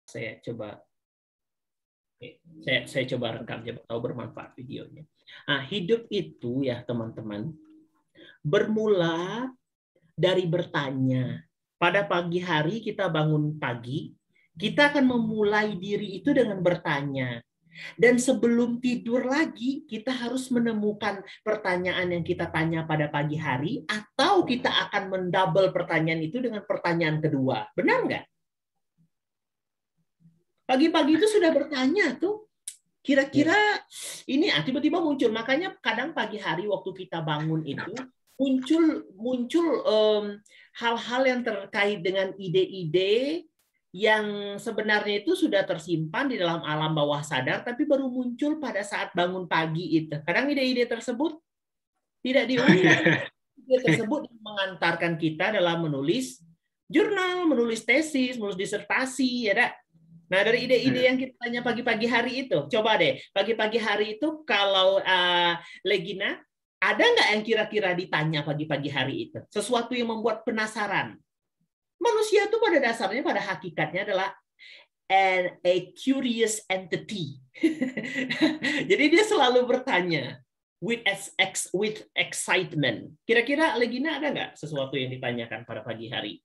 Saya coba saya coba rekam, coba tahu bermanfaat videonya. Nah, hidup itu ya teman-teman bermula dari bertanya. Pada pagi hari kita bangun pagi, kita akan memulai diri itu dengan bertanya. Dan sebelum tidur lagi, kita harus menemukan pertanyaan yang kita tanya pada pagi hari, atau kita akan mendouble pertanyaan itu dengan pertanyaan kedua. Benar nggak? Pagi-pagi itu sudah bertanya tuh, kira-kira ini tiba-tiba muncul. Makanya kadang pagi hari waktu kita bangun itu muncul hal-hal yang terkait dengan ide-ide yang sebenarnya itu sudah tersimpan di dalam alam bawah sadar, tapi baru muncul pada saat bangun pagi itu. Kadang ide-ide tersebut tidak diungkap. Ide tersebut mengantarkan kita dalam menulis jurnal, menulis tesis, menulis disertasi, ya dak. Nah, dari ide-ide yang kita tanya pagi-pagi hari itu, coba deh, pagi-pagi hari itu kalau Legina, ada nggak yang kira-kira ditanya pagi-pagi hari itu? Sesuatu yang membuat penasaran. Manusia itu pada dasarnya, pada hakikatnya adalah a curious entity. Jadi dia selalu bertanya with excitement. Kira-kira Legina ada nggak sesuatu yang ditanyakan pada pagi hari?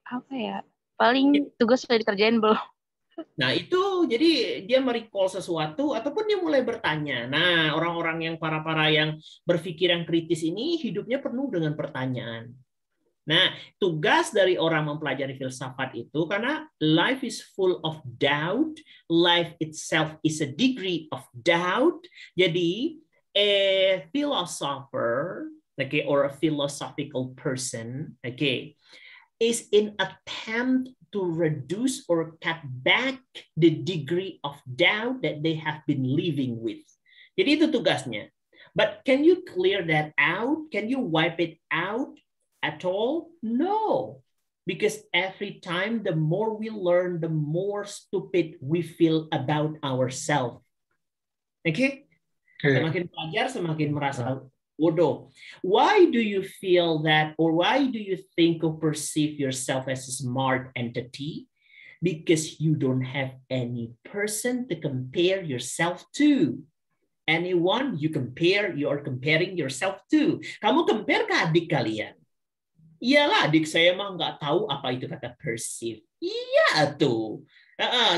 Apa ya? Paling tugas sudah dikerjain belum? Nah, itu jadi dia merecall sesuatu ataupun dia mulai bertanya. Nah, orang-orang yang para yang berpikir yang kritis ini hidupnya penuh dengan pertanyaan. Nah, tugas dari orang mempelajari filsafat itu karena life is full of doubt, life itself is a degree of doubt. Jadi, a philosopher, okay, or a philosophical person, okay, is in attempt to reduce or cut back the degree of doubt that they have been living with. Jadi itu tugasnya. But can you clear that out? Can you wipe it out at all? No. Because every time the more we learn, the more stupid we feel about ourselves. Okay? Semakin belajar, semakin merasa bodoh. Why do you feel that, or why do you think or perceive yourself as a smart entity? Because you don't have any person to compare yourself to. Anyone you are comparing yourself to. Kamu compare ke adik kalian. Iyalah, adik saya mah nggak tahu apa itu kata perceive. Iya tuh.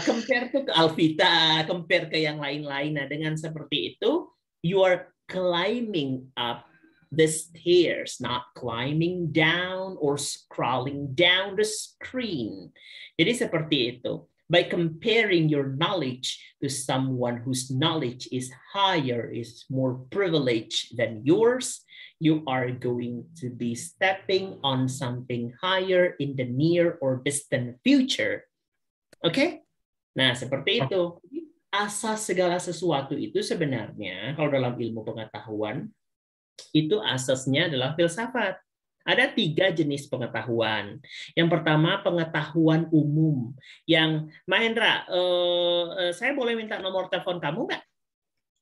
Compare tuh ke Alvita, compare ke yang lain-lain. Nah, dengan seperti itu, you are climbing up the stairs, not climbing down or scrolling down the screen. Jadi seperti itu. By comparing your knowledge to someone whose knowledge is higher, is more privileged than yours, you are going to be stepping on something higher in the near or distant future. Oke? Nah, seperti itu. Asas segala sesuatu itu sebenarnya, kalau dalam ilmu pengetahuan, itu asasnya adalah filsafat. Ada 3 jenis pengetahuan. Yang pertama, pengetahuan umum. Yang, Mahendra, saya boleh minta nomor telepon kamu nggak?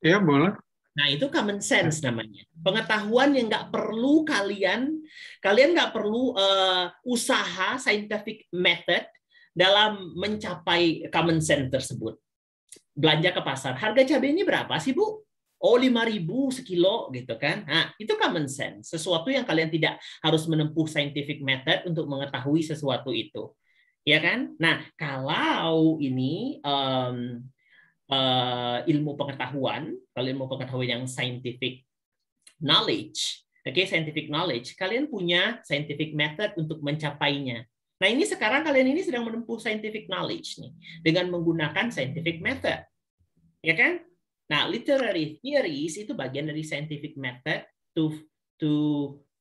Iya, boleh. Nah, itu common sense namanya. Pengetahuan yang nggak perlu kalian nggak perlu usaha scientific method dalam mencapai common sense tersebut. Belanja ke pasar, harga cabenya berapa sih, Bu? Oh, 5.000 sekilo gitu kan. Nah, itu common sense. Sesuatu yang kalian tidak harus menempuh scientific method untuk mengetahui sesuatu itu. Ya kan? Nah, kalau ini ilmu pengetahuan, kalau ilmu pengetahuan yang scientific knowledge, scientific knowledge, kalian punya scientific method untuk mencapainya. Nah, ini sekarang kalian ini sedang menempuh scientific knowledge nih dengan menggunakan scientific method. Ya kan? Nah, literary theories itu bagian dari scientific method to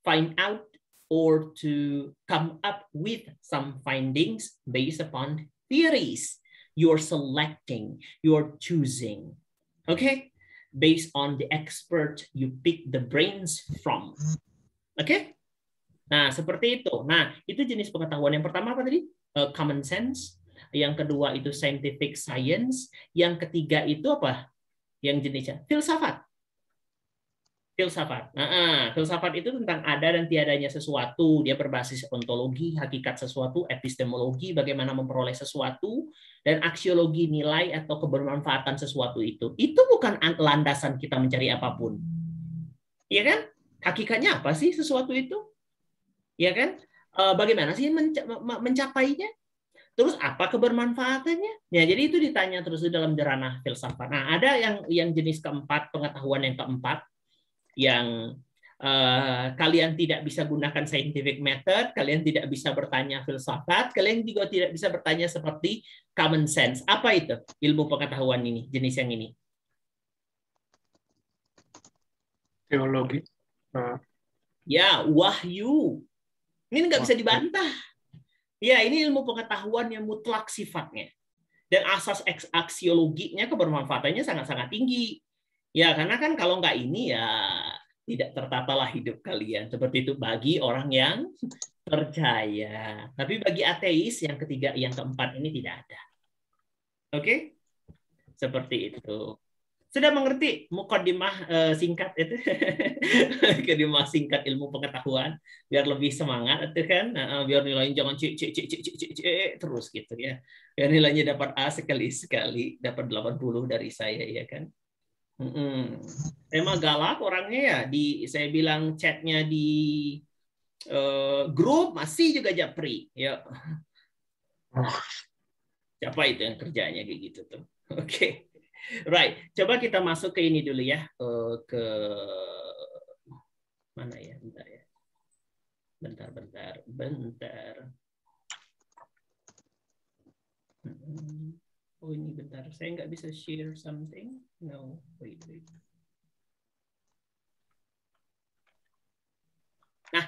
find out or to come up with some findings based upon theories. You're selecting, you're choosing. Okay? Based on the expert you pick the brains from. Okay? Nah, seperti itu. Nah, itu jenis pengetahuan. Yang pertama apa tadi? Common sense. Yang kedua itu scientific science. Yang ketiga itu apa? Yang jenisnya filsafat. Filsafat. Filsafat itu tentang ada dan tiadanya sesuatu. Dia berbasis ontologi, hakikat sesuatu, epistemologi, bagaimana memperoleh sesuatu, dan aksiologi nilai atau kebermanfaatan sesuatu itu. Itu bukan landasan kita mencari apapun. Iya kan? Hakikatnya apa sih sesuatu itu? Iya kan? Bagaimana sih mencapainya? Terus apa kebermanfaatannya? Ya, jadi itu ditanya terus di dalam ranah filsafat. Nah, ada yang jenis keempat, pengetahuan yang keempat, yang kalian tidak bisa gunakan scientific method, kalian tidak bisa bertanya filsafat, kalian juga tidak bisa bertanya seperti common sense. Apa itu ilmu pengetahuan ini, jenis yang ini? Teologi. Ya, wahyu. Ini nggak bisa dibantah. Ya, ini ilmu pengetahuan yang mutlak sifatnya. Dan asas aksiologinya, kebermanfaatannya sangat-sangat tinggi. Ya, karena kan kalau nggak ini ya tidak tertatalah hidup kalian. Seperti itu bagi orang yang percaya. Tapi bagi ateis yang ketiga, yang keempat ini tidak ada. Oke? Seperti itu. Sudah mengerti mukaddimah singkat itu? Mukaddimah singkat ilmu pengetahuan biar lebih semangat itu kan. Biar nilainya jangan C terus gitu ya. Biar nilainya dapat A sekali-sekali, dapat 80 dari saya ya kan. Emang galak orangnya ya. Saya bilang chatnya di grup masih juga japri. Ya. Siapa itu yang kerjanya kayak gitu tuh? Oke. Right. Coba kita masuk ke ini dulu ya. Ke mana ya? Bentar ya. Bentar. Oh ini bentar. Saya nggak bisa share something. No. Wait. Nah.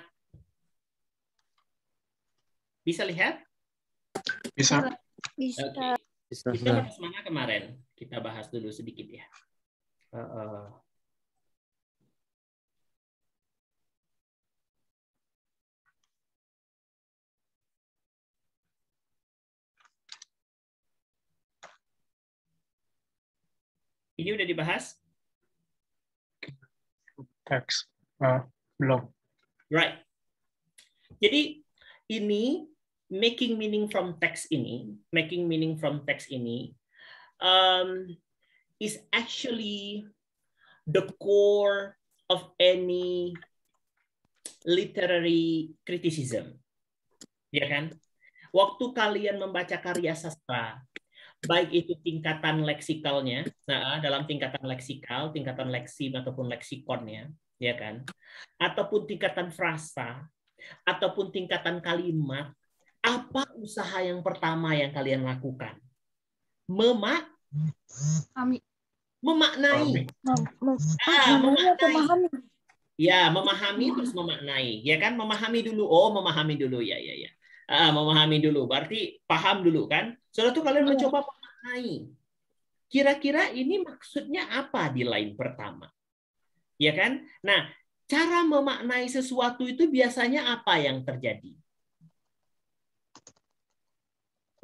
Bisa lihat? Bisa. Bisa. Okay. Kita bahas mana kemarin? Kita bahas dulu sedikit ya. Ini udah dibahas? Teks. Belum. Right. Jadi ini making meaning from text ini is actually the core of any literary criticism. Ya kan? Waktu kalian membaca karya sastra, baik itu tingkatan leksikalnya, dalam tingkatan leksikal, tingkatan leksim ataupun leksikonnya, ya kan? Ataupun tingkatan frasa, ataupun tingkatan kalimat, apa usaha yang pertama yang kalian lakukan? Memaknai. Memahami. Ya, memahami terus memaknai, ya kan? Memahami dulu. Oh, memahami dulu, ya. Memahami dulu, berarti paham dulu kan? Setelah itu kalian mencoba memaknai. Kira-kira ini maksudnya apa di line pertama? Ya kan? Nah, cara memaknai sesuatu itu biasanya apa yang terjadi?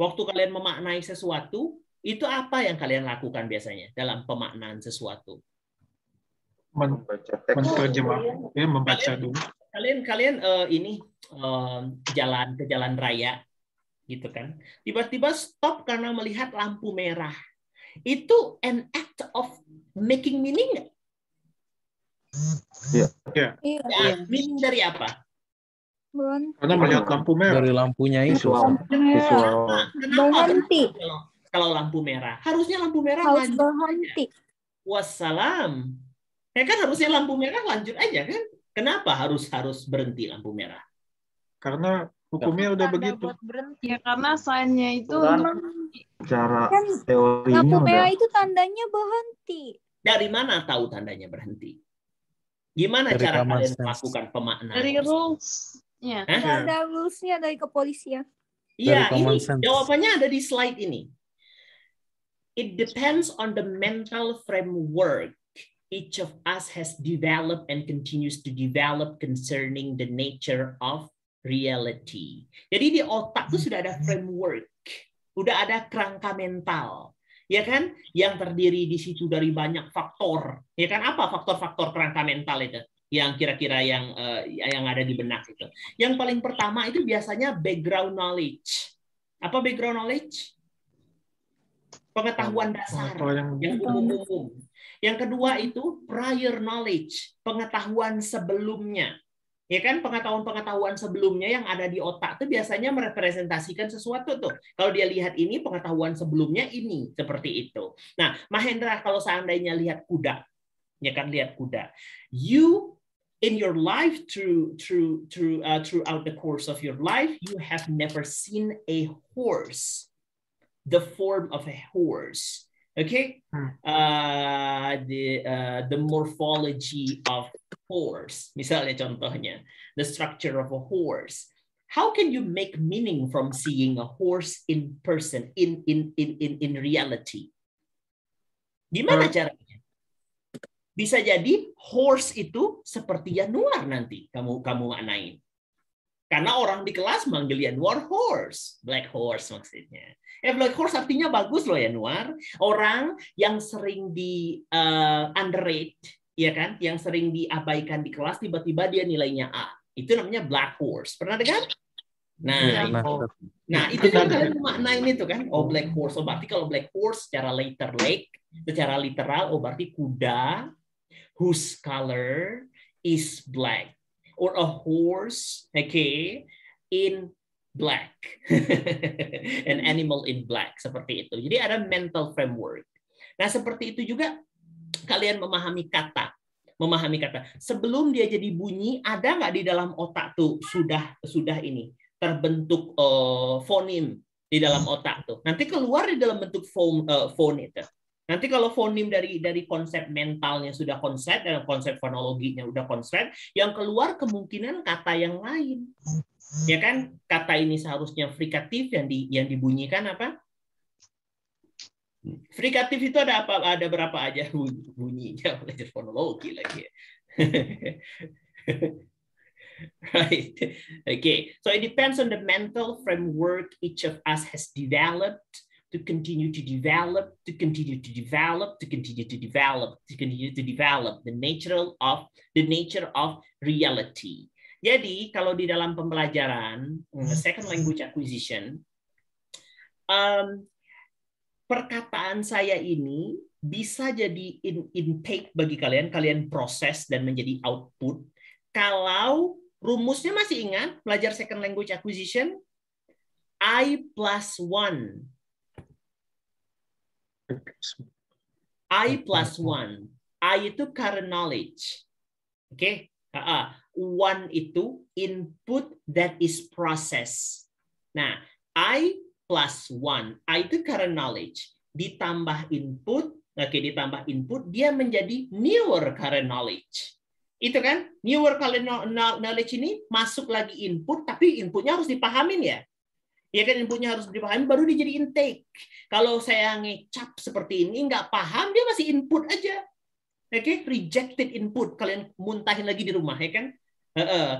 Waktu kalian memaknai sesuatu, itu apa yang kalian lakukan biasanya dalam pemaknaan sesuatu? Menerjemah, ya, membaca dulu. Kalian ini jalan ke jalan raya, gitu kan? Tiba-tiba stop karena melihat lampu merah. Itu an act of making meaning. Iya. Ya, meaning dari apa? Karena melihat lampu merah. Dari lampunya itu. Kenapa Berhenti. Kalau lampu merah? Harusnya lampu merah Harus lanjut berhenti. aja. Wassalam. Ya kan harusnya lampu merah lanjut aja kan? Kenapa harus berhenti lampu merah? Karena hukumnya udah begitu. Ya karena sign-nya itu Cara Kan teorinya lampu udah. merah itu tandanya berhenti. Dari mana tahu tandanya berhenti? Gimana Dari cara common kalian sense. melakukan pemaknaan? dari rules-nya. Nggak ada rules-nya dari kepolisian. Iya, Dari common ini sense. jawabannya ada di slide ini. It depends on the mental framework each of us has developed and continues to develop concerning the nature of reality. Jadi di otak tuh sudah ada framework, udah ada kerangka mental ya kan? Yang terdiri di situ dari banyak faktor, ya kan? Apa faktor-faktor kerangka mental itu? Yang kira-kira yang ada di benak itu. Yang paling pertama itu biasanya background knowledge. Apa background knowledge? Pengetahuan dasar yang umum-umum. Yang kedua itu prior knowledge, pengetahuan sebelumnya. Ya kan, pengetahuan sebelumnya yang ada di otak itu biasanya merepresentasikan sesuatu tuh. Kalau dia lihat ini, pengetahuan sebelumnya ini seperti itu. Nah, Mahendra, kalau seandainya lihat kuda, ya kan, lihat kuda, you in your life throughout the course of your life, you have never seen a horse, the form of a horse. Okay, the morphology of horse, misalnya contohnya, the structure of a horse. How can you make meaning from seeing a horse in person, in reality? Gimana caranya? Bisa jadi horse itu seperti Yanuar nanti kamu maknain. Karena orang di kelas manggil Yanuar horse, black horse maksudnya. Black horse artinya bagus loh Yanuar. Orang yang sering di underrate, ya kan, yang sering diabaikan di kelas, tiba-tiba dia nilainya A. Itu namanya black horse. Pernah dengar? Nah, itu kan kalian maknain itu kan. Oh, black horse. Oh, berarti kalau black horse secara literal, oh berarti kuda whose color is black. Or a horse, okay, in black. An animal in black, seperti itu. Jadi ada mental framework. Nah, seperti itu juga kalian memahami kata. Sebelum dia jadi bunyi, ada nggak di dalam otak tuh sudah ini terbentuk fonim di dalam otak tuh. Nanti keluar di dalam bentuk phone itu. Nanti kalau fonim dari konsep mentalnya sudah konsep, dan konsep fonologinya udah konsep, yang keluar kemungkinan kata yang lain. Ya kan? Kata ini seharusnya frikatif, yang dibunyikan apa? Frikatif itu ada apa? Ada berapa aja bunyinya? Belajar fonologi lagi. Right. Okay. So it depends on the mental framework each of us has developed to continue to develop the nature of reality. Jadi kalau di dalam pembelajaran second language acquisition, perkataan saya ini bisa jadi intake bagi kalian proses dan menjadi output. Kalau rumusnya masih ingat belajar second language acquisition, I+1. I+1. I itu current knowledge. Oke. One itu input that is process. Nah, I+1. I itu current knowledge. Ditambah input, ditambah input, dia menjadi newer current knowledge. Itu kan, newer current knowledge ini masuk lagi input, tapi inputnya harus dipahamin ya. Ya kan, inputnya harus dipahami baru dia jadi intake. Kalau saya ngecap seperti ini nggak paham, dia masih input aja. Oke, rejected input. Kalian muntahin lagi di rumah, ya kan?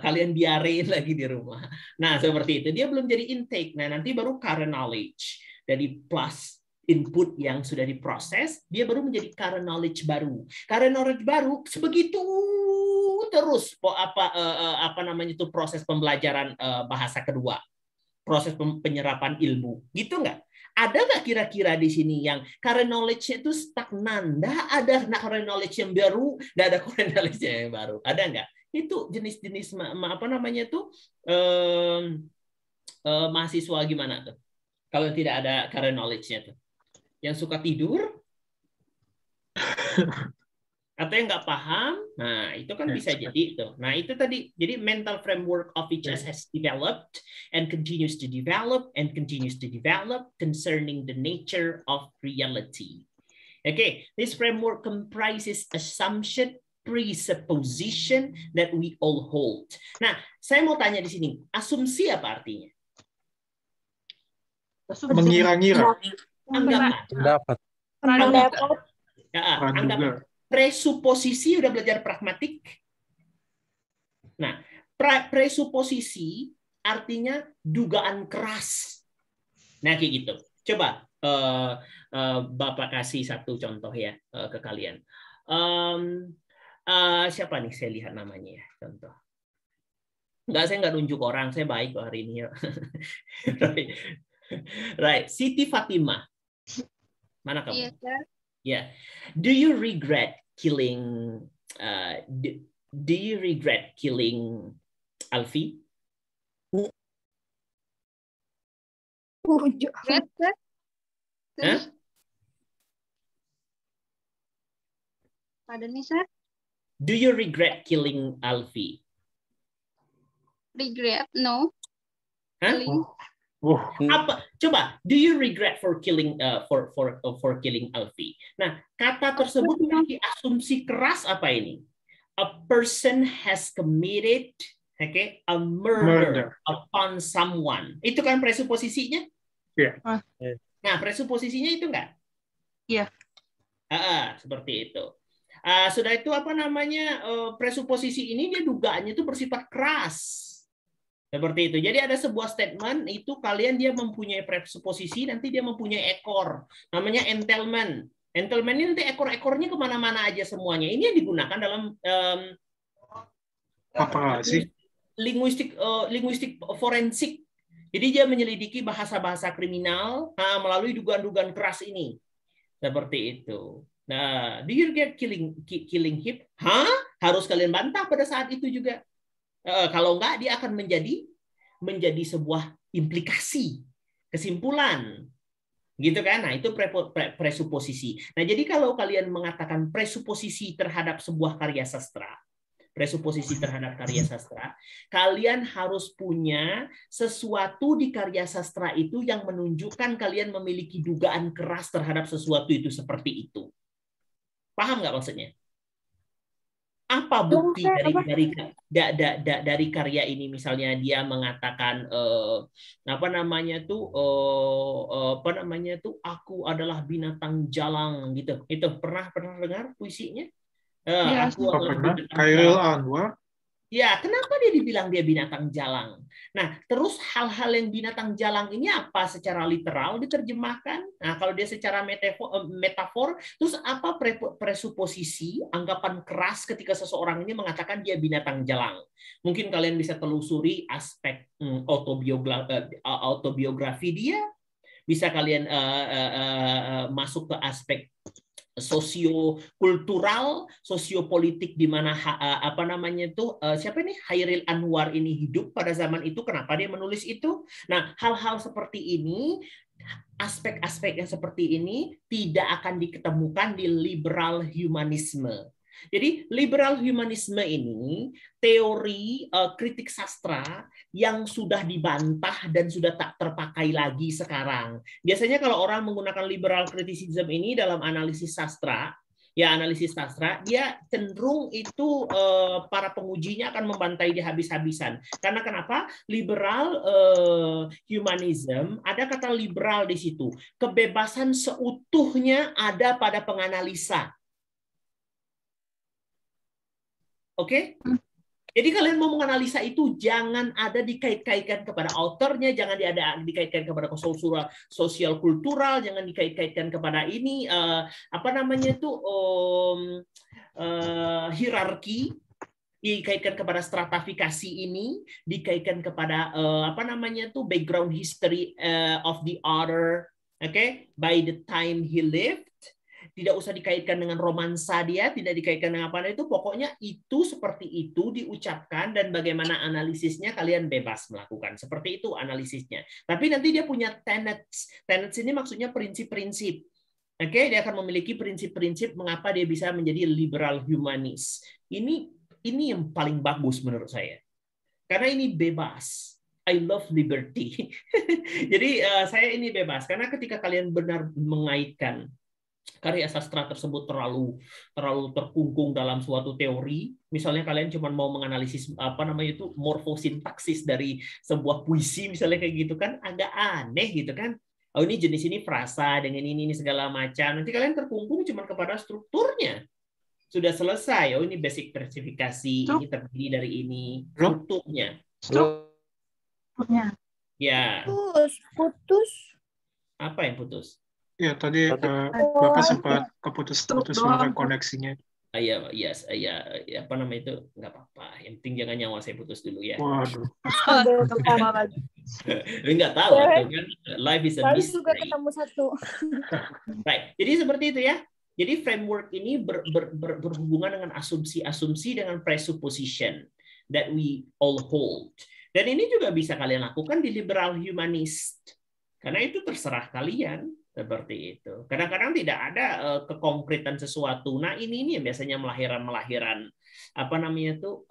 Kalian diarein lagi di rumah. Nah, seperti itu. Dia belum jadi intake. Nah, nanti baru current knowledge. Dari plus input yang sudah diproses, dia baru menjadi current knowledge baru. Current knowledge baru sebegitu terus apa namanya itu proses pembelajaran bahasa kedua. Proses penyerapan ilmu, gitu nggak? Ada nggak kira-kira di sini yang current knowledge-nya itu stagnan? Nggak ada current knowledge yang baru, nggak ada current knowledge yang baru. Ada nggak? Itu jenis-jenis apa namanya itu mahasiswa gimana tuh? Kalau tidak ada current knowledge-nya tuh, yang suka tidur? Atau yang nggak paham, nah itu kan bisa jadi itu. Nah itu tadi, jadi mental framework of each has developed and continues to develop concerning the nature of reality. Okay, this framework comprises assumption, presupposition that we all hold. Nah, saya mau tanya di sini, asumsi apa artinya? Mengira-ngira. Anggapan. Anggapan. Presuposisi udah belajar pragmatik. Nah, presuposisi artinya dugaan keras. Nah, kayak gitu. Coba Bapak kasih satu contoh ya ke kalian. Siapa nih saya lihat namanya ya contoh. Enggak, saya nggak nunjuk orang, saya baik kok hari ini. Right, Siti Fatimah. Mana kamu? Yes, sir. Yeah. Do you regret killing do you regret killing Alfie? Yes, sir. Huh? Pardon me, sir. Do you regret killing Alfie? Regret? No. Hah? Killing. Apa? Coba, do you regret for killing for killing Alfie? Nah, kata tersebut memiliki asumsi keras apa ini? A person has committed, okay, a murder upon someone. Itu kan presuposisinya? Iya. Nah, presuposisinya itu enggak? Iya. Seperti itu. Sudah itu apa namanya? Presuposisi ini dia dugaannya itu bersifat keras. Seperti itu. Jadi ada sebuah statement itu dia mempunyai presuposisi, nanti dia mempunyai ekor. Namanya entailment. Entailment ini nanti ekor-ekornya kemana-mana aja semuanya. Ini yang digunakan dalam Apa sih? linguistik forensik. Jadi dia menyelidiki bahasa-bahasa kriminal melalui dugaan-dugaan keras ini. Seperti itu. Nah, do you regret killing him? Harus kalian bantah pada saat itu juga. Kalau enggak, dia akan menjadi sebuah implikasi, kesimpulan, gitu kan? Nah, itu presuposisi. Nah, jadi kalau kalian mengatakan presuposisi terhadap sebuah karya sastra, kalian harus punya sesuatu di karya sastra itu yang menunjukkan kalian memiliki dugaan keras terhadap sesuatu itu seperti itu. Paham nggak maksudnya? Apa bukti dari karya ini? Misalnya dia mengatakan aku adalah binatang jalang gitu. Itu pernah dengar puisinya? Aku pernah. Khairil Anwar. Ya, kenapa dia dibilang dia binatang jalang? Nah, terus hal-hal yang binatang jalang ini apa secara literal diterjemahkan? Nah, kalau dia secara metafor, terus apa presuposisi, anggapan keras ketika seseorang ini mengatakan dia binatang jalang? Mungkin kalian bisa telusuri aspek autobiografi dia, bisa kalian masuk ke aspek sosiokultural, sosiopolitik di mana siapa ini Khairil Anwar ini hidup pada zaman itu, kenapa dia menulis itu? Nah, hal-hal seperti ini, aspek-aspek yang seperti ini tidak akan diketemukan di liberal humanisme. Jadi liberal humanisme ini teori kritik sastra yang sudah dibantah dan sudah tak terpakai lagi sekarang. Biasanya kalau orang menggunakan liberal criticism ini dalam analisis sastra, dia cenderung itu para pengujinya akan membantai dia habis-habisan. Karena kenapa? Liberal humanism, ada kata liberal di situ. Kebebasan seutuhnya ada pada penganalisa. Oke? Jadi kalian mau menganalisa itu jangan ada dikait-kaitkan kepada autornya, jangan ada dikaitkan kepada sosial kultural, jangan dikait-kaitkan kepada ini hierarki, dikaitkan kepada stratifikasi ini, dikaitkan kepada background history of the author, by the time he lived. Tidak usah dikaitkan dengan romansa dia, tidak dikaitkan dengan apa itu, pokoknya itu seperti itu diucapkan dan bagaimana analisisnya kalian bebas melakukan. Seperti itu analisisnya. Tapi nanti dia punya tenets. Tenets ini maksudnya prinsip-prinsip. Dia akan memiliki prinsip-prinsip mengapa dia bisa menjadi liberal humanis. Ini yang paling bagus menurut saya. Karena ini bebas. I love liberty. Jadi saya ini bebas karena ketika kalian benar mengaitkan karya sastra tersebut terlalu terkungkung dalam suatu teori, misalnya kalian cuma mau menganalisis morfosintaksis dari sebuah puisi misalnya kayak gitu kan, agak aneh gitu kan. Oh, ini jenis ini frasa dengan ini segala macam. Nanti kalian terkungkung cuma kepada strukturnya. Sudah selesai. Oh, ini basic versifikasi, ini terdiri dari ini, strukturnya. Strukturnya. Ya. Putus. Apa yang putus? Ya, tadi Bapak sempat keputus-putus suara koneksinya. Iya, apa namanya itu nggak apa-apa. Yang penting jangan nyawa saya putus dulu ya. Waduh. Nggak tahu tuh kan. Life is a Lalu juga mystery. ketemu satu. Right. Jadi seperti itu ya. Jadi framework ini berhubungan dengan asumsi-asumsi dengan presupposition that we all hold. Dan ini juga bisa kalian lakukan di liberal humanist. Karena itu terserah kalian. Seperti itu. Kadang-kadang tidak ada kekonkretan sesuatu. Nah ini yang biasanya melahiran apa namanya tuh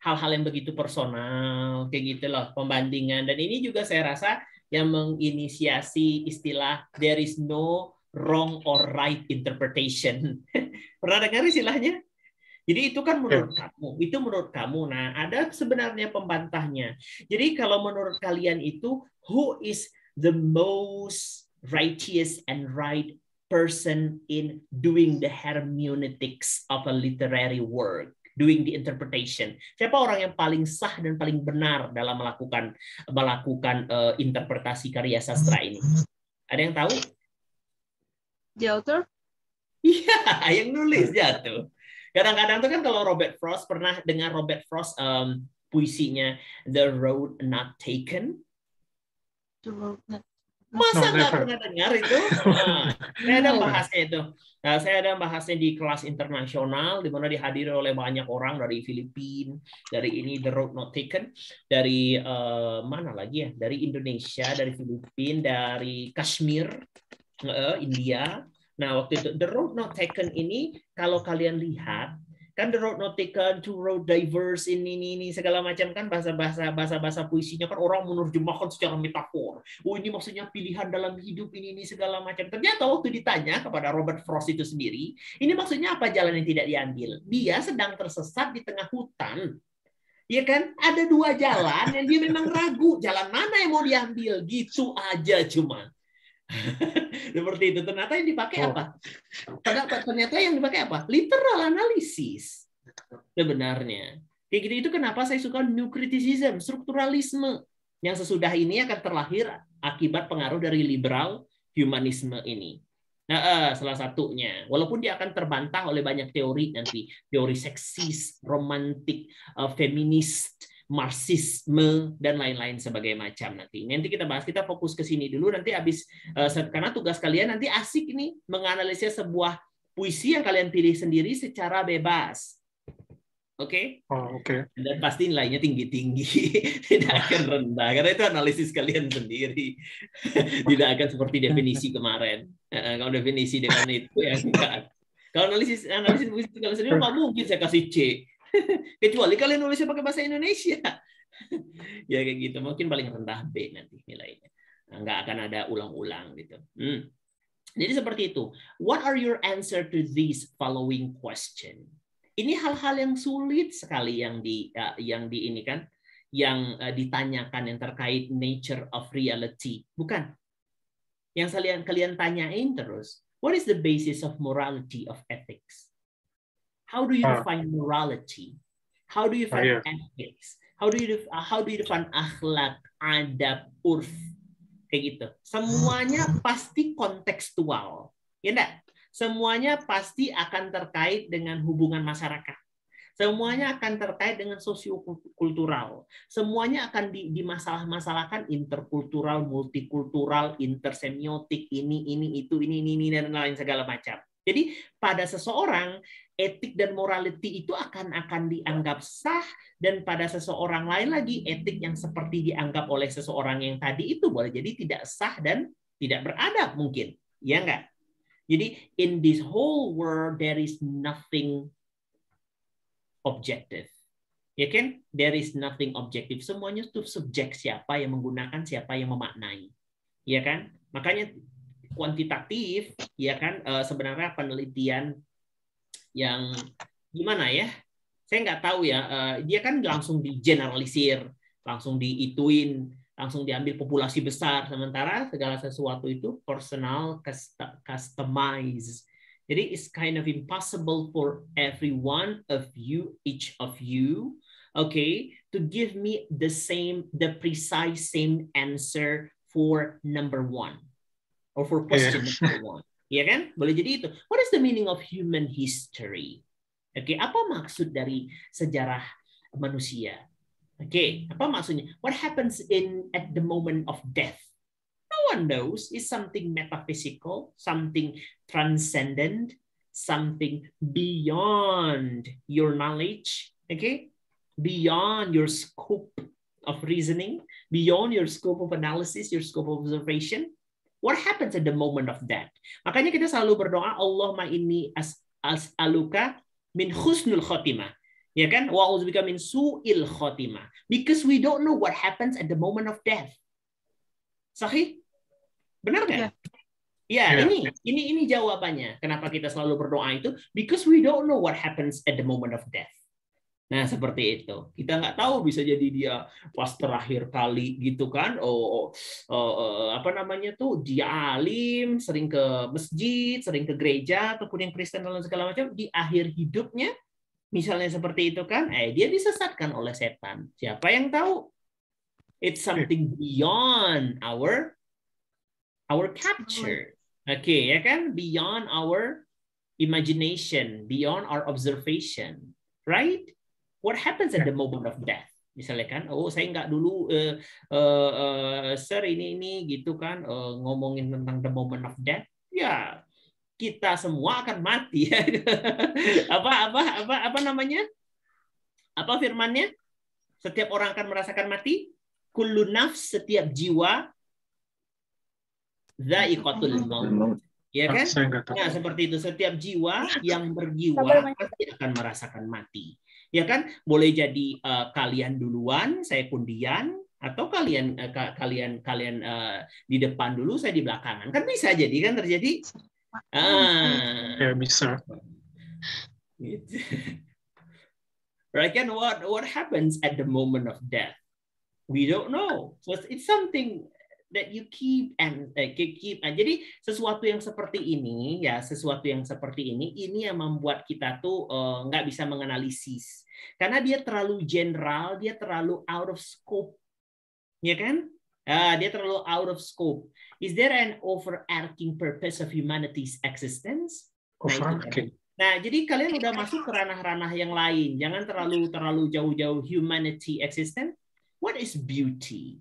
hal-hal yang begitu personal kayak gitu loh, pembandingan. Dan ini juga saya rasa yang menginisiasi istilah there is no wrong or right interpretation. Pernah dengar istilahnya? Jadi itu kan menurut kamu. Nah, ada sebenarnya pembantahnya. Jadi kalau menurut kalian itu, who is the most righteous and right person in doing the hermeneutics of a literary work, doing the interpretation? Siapa orang yang paling sah dan paling benar dalam melakukan interpretasi karya sastra ini? Ada yang tahu? The author? Iya, yang nulis jatuh. Kadang-kadang tuh kan kalau Robert Frost, pernah dengar Robert Frost puisinya The Road Not Taken? Masa nggak pernah dengar itu? Nah, saya ada bahasnya itu. Nah, saya ada bahasnya di kelas internasional, di mana dihadiri oleh banyak orang dari Filipina, dari ini The Road Not Taken, dari mana lagi ya? Dari Indonesia, dari Filipina, dari Kashmir, India. Nah, waktu itu The Road Not Taken ini, kalau kalian lihat, kan The Road Not Taken, To Road Diverse, ini segala macam kan bahasa puisinya kan orang menerjemahkan secara metafor. Oh, ini maksudnya pilihan dalam hidup ini segala macam. Ternyata waktu ditanya kepada Robert Frost itu sendiri, ini maksudnya apa jalan yang tidak diambil? Dia sedang tersesat di tengah hutan. Ya kan? Ada dua jalan yang dia memang ragu, jalan mana yang mau diambil, gitu aja cuma. Seperti itu. Ternyata yang dipakai apa? Ternyata yang dipakai apa? Literal analisis. Sebenarnya. Kayak gitu, itu kenapa saya suka new criticism, strukturalisme. Yang sesudah ini akan terlahir akibat pengaruh dari liberal humanisme ini. Nah, salah satunya. Walaupun dia akan terbantah oleh banyak teori nanti. Teori seksis, romantik, feminis, Marxisme, dan lain-lain sebagai macam nanti. Nanti kita bahas, kita fokus ke sini dulu, nanti habis, karena tugas kalian nanti asik nih menganalisis sebuah puisi yang kalian pilih sendiri secara bebas. Oke? Oke. Dan pasti nilainya tinggi-tinggi, tidak akan rendah, karena itu analisis kalian sendiri. Tidak akan seperti definisi kemarin. Kalau definisi dengan itu, ya enggak. Kalau analisis puisi kalian sendiri, nggak mungkin saya kasih C. Kecuali kalian nulisnya pakai bahasa Indonesia. Ya kayak gitu. Mungkin paling rendah B nanti nilainya. Nggak akan ada ulang-ulang gitu. Jadi seperti itu. What are your answer to these following question? Ini hal-hal yang sulit sekali yang ini kan, yang ditanyakan yang terkait nature of reality. Bukan. Yang kalian tanyain terus. What is the basis of morality of ethics? How do you define morality? How do you define ethics? How do you define akhlak, adab, urf? Kayak gitu. Semuanya pasti kontekstual. Ya enggak? Semuanya pasti akan terkait dengan hubungan masyarakat. Semuanya akan terkait dengan sosiokultural. Semuanya akan dimasalah-masalahkan interkultural, multikultural, intersemiotik, ini, itu, ini, dan lain segala macam. Jadi pada seseorang, etik dan morality itu akan dianggap sah, dan pada seseorang lain lagi etik yang seperti dianggap oleh seseorang yang tadi itu boleh jadi tidak sah dan tidak beradab mungkin. Ya enggak? Jadi in this whole world there is nothing objective. Ya kan? There is nothing objective. Semuanya itu subjek, siapa yang menggunakan, siapa yang memaknai. Ya kan? Makanya kuantitatif, ya kan, sebenarnya penelitian yang gimana ya? Saya nggak tahu ya. Dia kan langsung digeneralisir, langsung diituin, langsung diambil populasi besar. Sementara segala sesuatu itu personal, customized. Jadi it's kind of impossible for every one of you, each of you, okay, to give me the precise same answer for number one or for question number one. Ya kan? Boleh jadi itu. What is the meaning of human history? Oke, apa maksud dari sejarah manusia? Oke, apa maksudnya? What happens at the moment of death? No one knows. It's something metaphysical, something transcendent, something beyond your knowledge, okay? Beyond your scope of reasoning, beyond your scope of analysis, your scope of observation. What happens at the moment of death? Makanya kita selalu berdoa, Allahumma inni as'aluka min husnul khotimah. Ya kan? Wa a'udzubika min su'il khotimah. Because we don't know what happens at the moment of death. Sahih? Benar nggak? Ya, ini jawabannya. Kenapa kita selalu berdoa itu? Because we don't know what happens at the moment of death. Nah, seperti itu. Kita nggak tahu, bisa jadi dia pas terakhir kali gitu kan. Apa namanya tuh? Dia alim, sering ke masjid, sering ke gereja ataupun yang Kristen dan segala macam, di akhir hidupnya misalnya seperti itu kan, dia disesatkan oleh setan. Siapa yang tahu? It's something beyond our capture. Oke, ya kan? Beyond our imagination, beyond our observation. Right? What happens at the moment of death? Misalnya kan, saya nggak dulu, sir ini gitu kan, ngomongin tentang the moment of death. Ya, kita semua akan mati. Apa namanya? Apa firmannya? Setiap orang akan merasakan mati. Kullu nafs, setiap jiwa, dha'iqatul maut. Ya kan? Nah, seperti itu. Setiap jiwa yang berjiwa pasti akan merasakan mati. Ya kan? Boleh jadi kalian duluan, saya kemudian, atau kalian di depan dulu, saya di belakangan. Kan bisa jadi kan terjadi? Ya, bisa. Gitu. Right kan? What happens at the moment of death? We don't know. So it's something that you keep. Jadi sesuatu yang seperti ini yang membuat kita tuh nggak bisa menganalisis karena dia terlalu general, dia terlalu out of scope, ya kan? Dia terlalu out of scope. Is there an overarching purpose of humanity's existence? Overarching. Nah, jadi kalian udah masuk ke ranah-ranah yang lain. Jangan terlalu jauh-jauh humanity existence. What is beauty?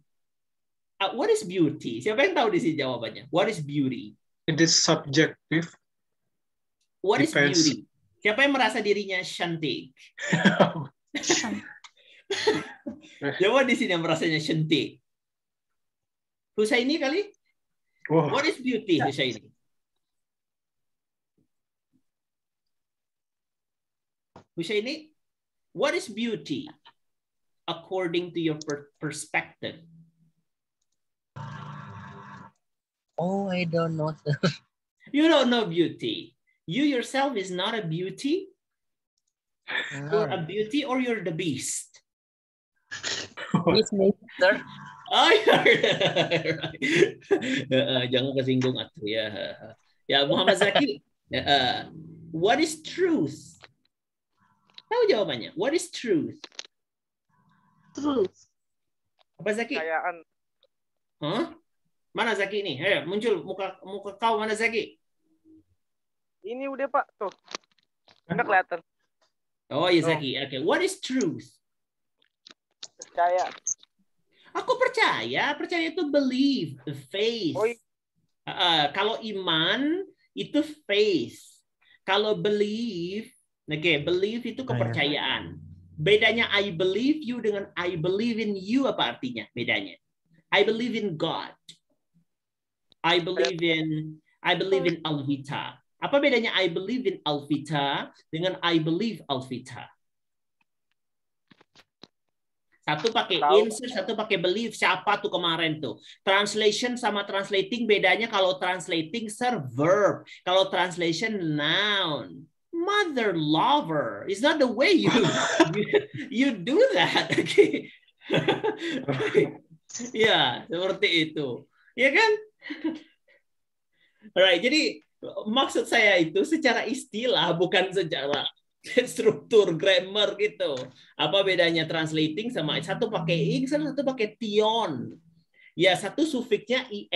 What is beauty? Siapa yang tahu di sini jawabannya? What is beauty? It is subjective. What is beauty? Siapa yang merasa dirinya cantik? Siapa di sini yang merasanya cantik? Husaini kali? Wow. What is beauty, Husaini? Husaini, what is beauty according to your perspective? Oh, I don't know. You don't know beauty. You yourself is not a beauty. You're a beauty or you're the beast. It's nature. Oh, jangan kesinggung atuh ya. Ya, Muhammad Zaki. What is truth? Tahu jawabannya? What is truth? Truth. Apa Zaki? Kayaan. Huh? Mana Zaki ini? Muncul muka kau, mana Zaki? Ini udah Pak, tuh. Udah kelihatan. Oh iya Zaki. Oke. What is truth? Percaya. Aku percaya. Percaya itu believe, faith. Oh, kalau iman itu faith. Kalau believe, believe itu kepercayaan. Bedanya I believe you dengan I believe in you apa artinya? Bedanya. I believe in God. I believe in Alvita. Apa bedanya I believe in Alvita dengan I believe Alvita? Satu pakai insert, satu pakai believe. Siapa tuh kemarin tuh? Translation sama translating bedanya, kalau translating sir verb, kalau translation noun. Mother lover. It's not the way you do that. Okay. Ya, seperti itu. Ya kan? Alright, jadi maksud saya itu secara istilah, bukan secara struktur grammar gitu. Apa bedanya translating sama satu pakai ing, satu pakai tion. Ya, satu sufiknya ing,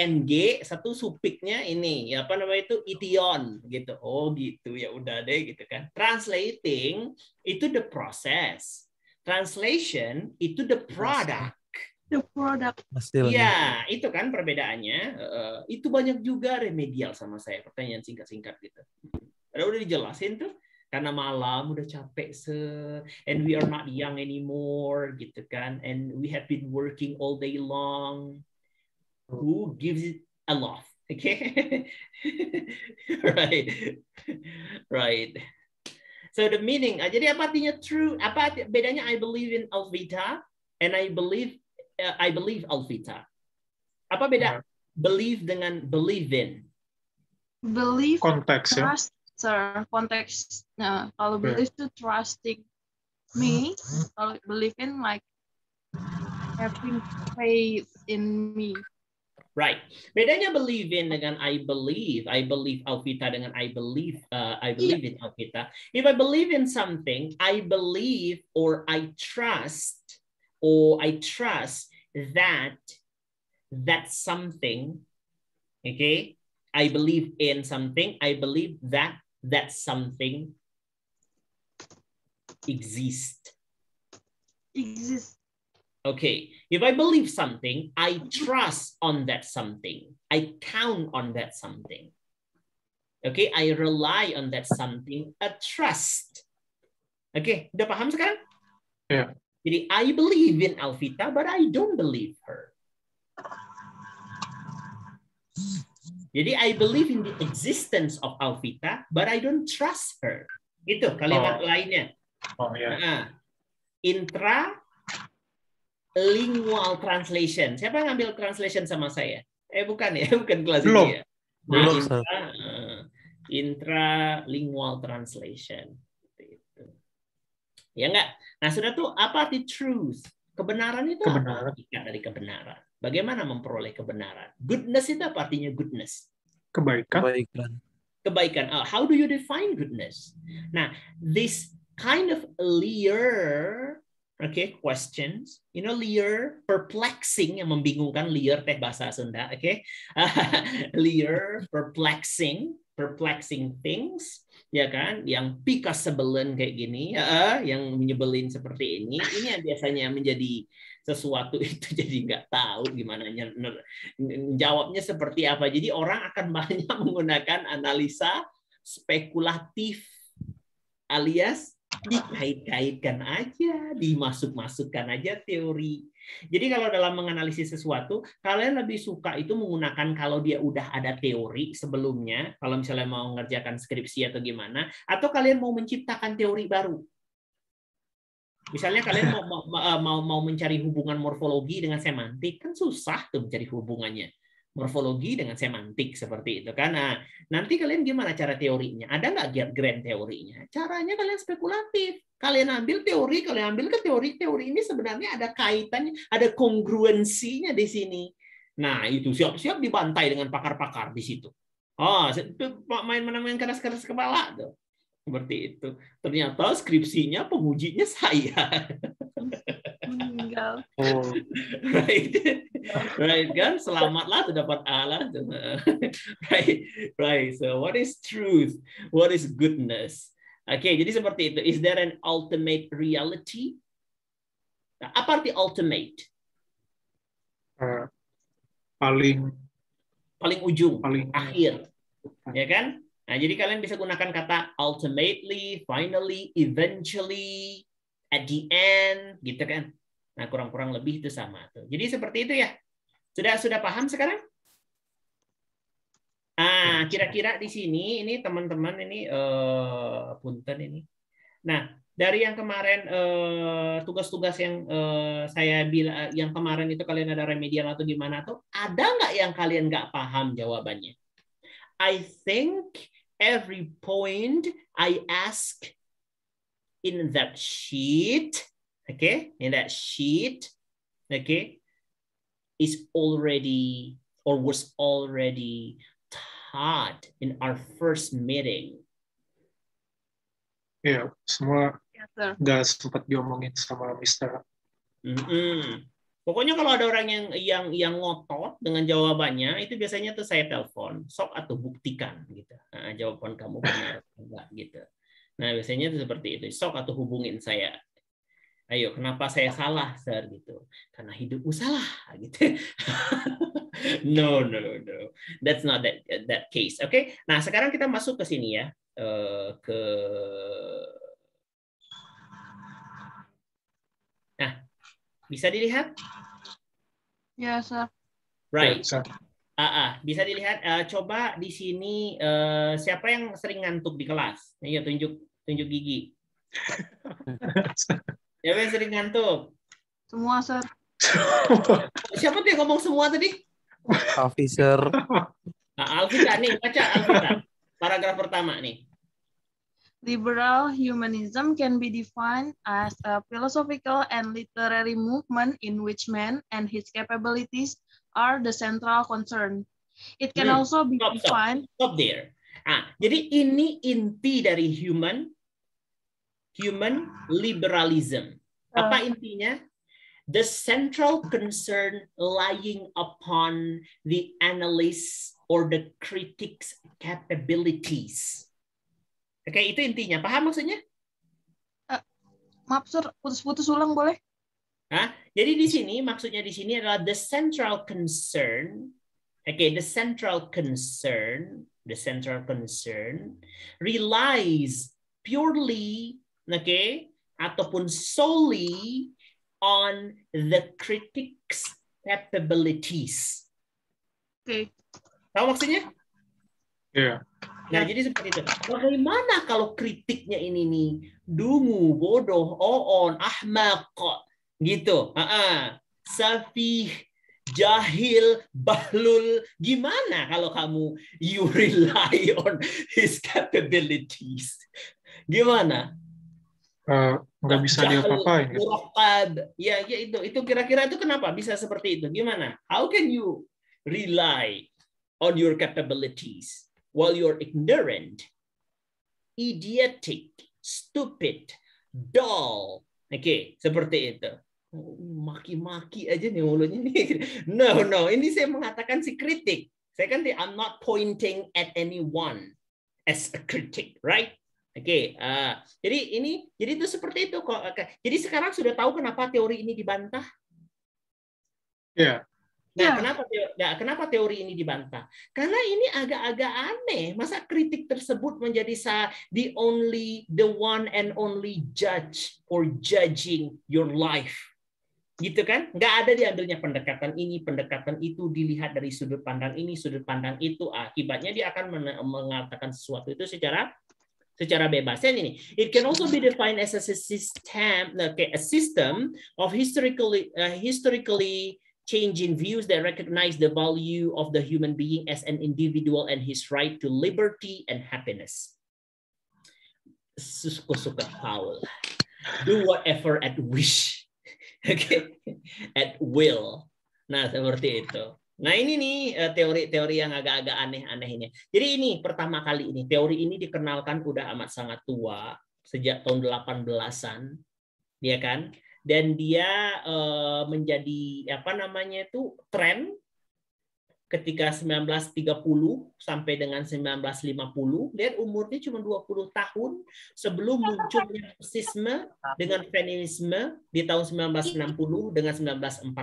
satu sufiknya ini, ya apa namanya itu ition gitu. Oh gitu, ya udah deh gitu kan. Translating itu the process. Translation itu the product. The product. Iya, itu kan perbedaannya. Itu banyak juga remedial sama saya, pertanyaan singkat-singkat gitu. Udah dijelasin tuh. Karena malam udah capek and we are not young anymore gitu kan, and we have been working all day long. Who gives it a love? Okay. Right. So the meaning, jadi apa artinya true? Apa bedanya I believe in Alvita and I believe Alvita? Apa beda believe dengan believe in? Believe, Konteks ya. trust, sir. Konteks. Nah, kalau believe itu trusting me. Kalau believe in like having faith in me. Right. Bedanya believe in dengan I believe Alvita dengan I believe in Alvita. If I believe in something, I believe or I trust that something, okay? I believe in something, I believe that something exists. Okay, if I believe something, I trust on that something. I count on that something. Okay, I rely on that something, a trust. Okay, udah paham sekarang? Yeah. Jadi I believe in Alvita, but I don't believe her. Jadi I believe in the existence of Alvita, but I don't trust her. Itu kalimat lainnya. Oh ya. Intralingual translation. Siapa yang ngambil translation sama saya? Bukan ya, bukan kelas Belum. ini ya. Intralingual translation. Itu. Ya enggak? Nah, sudah tuh apa arti truth? Kebenaran itu apa? Ikat dari kebenaran. Bagaimana memperoleh kebenaran? Goodness itu apa artinya goodness? Kebaikan. Kebaikan. How do you define goodness? Nah, this kind of liar, okay, questions, liar, perplexing, yang membingungkan, liar teh bahasa Sunda, okay, liar, perplexing things, ya kan, yang pika sebelen kayak gini, yang menyebelin seperti ini yang biasanya menjadi sesuatu itu jadi nggak tahu gimana jawabnya seperti apa. Jadi orang akan banyak menggunakan analisa spekulatif alias dikait-kaitkan aja, dimasuk-masukkan aja teori. Jadi kalau dalam menganalisis sesuatu, kalian lebih suka itu menggunakan kalau dia udah ada teori sebelumnya, kalau misalnya mau ngerjakan skripsi atau gimana, atau kalian mau menciptakan teori baru. Misalnya kalian mau mencari hubungan morfologi dengan semantik, kan susah tuh mencari hubungannya. Morfologi dengan semantik seperti itu kan. Nah, nanti kalian gimana cara teorinya? Ada nggak grand teorinya? Caranya kalian spekulatif. Kalian ambil teori, kalian ambil ke teori ini sebenarnya ada kaitannya, ada kongruensinya di sini. Nah, itu siap-siap dibantai dengan pakar-pakar di situ. Main keras-keras kepala tuh. Seperti itu. Ternyata skripsinya pengujinya saya. Meninggal. Right kan? Selamatlah tuh dapat Allah. Right. So what is truth? What is goodness? Oke, jadi seperti itu. Is there an ultimate reality? Nah, apa arti ultimate? Paling ujung, akhir. Ya kan? Nah, jadi kalian bisa gunakan kata ultimately, finally, eventually, at the end, gitu kan. Nah, kurang-kurang lebih itu sama tuh. Jadi seperti itu ya. Sudah paham sekarang? Kira-kira di sini ini teman-teman ini punten ini. Nah, dari yang kemarin tugas-tugas yang saya bilang yang kemarin itu kalian ada remedial atau gimana tuh, ada nggak yang kalian nggak paham jawabannya? I think every point I ask in that sheet, okay, is already or was already taught in our first meeting. Ya, semua udah sempat diomongin sama Mr. Pokoknya kalau ada orang yang ngotot dengan jawabannya, itu biasanya tuh saya telepon, sok atau buktikan gitu. Nah, jawaban kamu benar enggak gitu. Nah, biasanya itu seperti itu, sok atau hubungin saya. Ayo, kenapa saya salah, Sir gitu? Karena hidupmu salah gitu. No. That's not that case. Oke. Nah, sekarang kita masuk ke sini ya. Nah, bisa dilihat? Ya, Sir. Right. Sir. Bisa dilihat. Coba di sini siapa yang sering ngantuk di kelas? Ayo tunjuk gigi. Siapa yang sering ngantuk? Semua, Sir. Siapa tuh yang ngomong semua tadi? Officer. Alvita nih, baca Alvita. Paragraf pertama nih. Liberal humanism can be defined as a philosophical and literary movement in which man and his capabilities are the central concern. It can also be defined. Stop there. Jadi ini inti dari human liberalism. Apa intinya? The central concern lying upon the analyst or the critic's capabilities. Oke, itu intinya. Paham maksudnya? Maaf, Sir, putus-putus ulang boleh? Jadi di sini maksudnya di sini adalah the central concern. Oke, the central concern relies purely, ataupun solely on the critic's capabilities. Oke. Tahu maksudnya? Iya. Nah, jadi seperti itu. Bagaimana kalau kritiknya ini nih dungu, bodoh, oon, ahmaq, gitu. Safih, jahil, bahlul. Gimana kalau kamu you rely on his capabilities? Gimana? Nggak bisa diapa-apain. Ya itu kira-kira itu kenapa bisa seperti itu? Gimana? How can you rely on your capabilities while you're ignorant, idiotic, stupid, dull? Oke, seperti itu. Maki-maki aja nih mulutnya nih. No. Ini saya mengatakan si kritik. Saya kan I'm not pointing at anyone as a critic, right? Oke, jadi itu seperti itu kok. Jadi sekarang sudah tahu kenapa teori ini dibantah? Iya. Nah, kenapa teori ini dibantah? Karena ini agak-agak aneh. Masa kritik tersebut menjadi the one and only judge for judging your life, gitu kan? Nggak ada diambilnya pendekatan ini, pendekatan itu, dilihat dari sudut pandang ini, sudut pandang itu. Akibatnya dia akan mengatakan sesuatu itu secara bebas. Dan ini, it can also be defined as a system of historically changing views that recognize the value of the human being as an individual and his right to liberty and happiness. Suka Paul. Do whatever at wish. Okay. At will. Nah, seperti itu. Nah, ini nih teori-teori yang agak-agak aneh-aneh ini. Jadi ini pertama kali ini teori ini dikenalkan udah amat sangat tua, sejak tahun 18-an, ya kan? Dan dia menjadi tren ketika 1930 sampai dengan 1950. Lihat umurnya cuma 20 tahun sebelum munculnya marxisme dengan feminisme di tahun 1960 dengan 1940.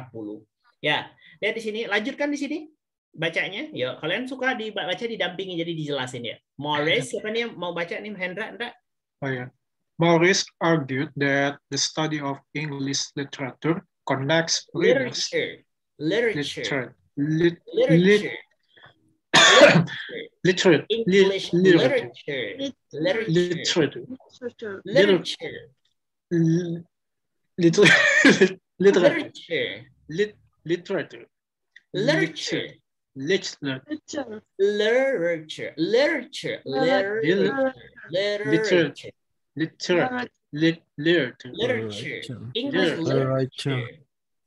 Ya, lihat di sini, lanjutkan di sini bacanya. Ya, kalian suka dibaca didampingi jadi dijelasin ya. Morris, siapa nih yang mau baca nih? Hendra, enggak? Oh ya. Morris argued that the study of English literature connects readers. Literature.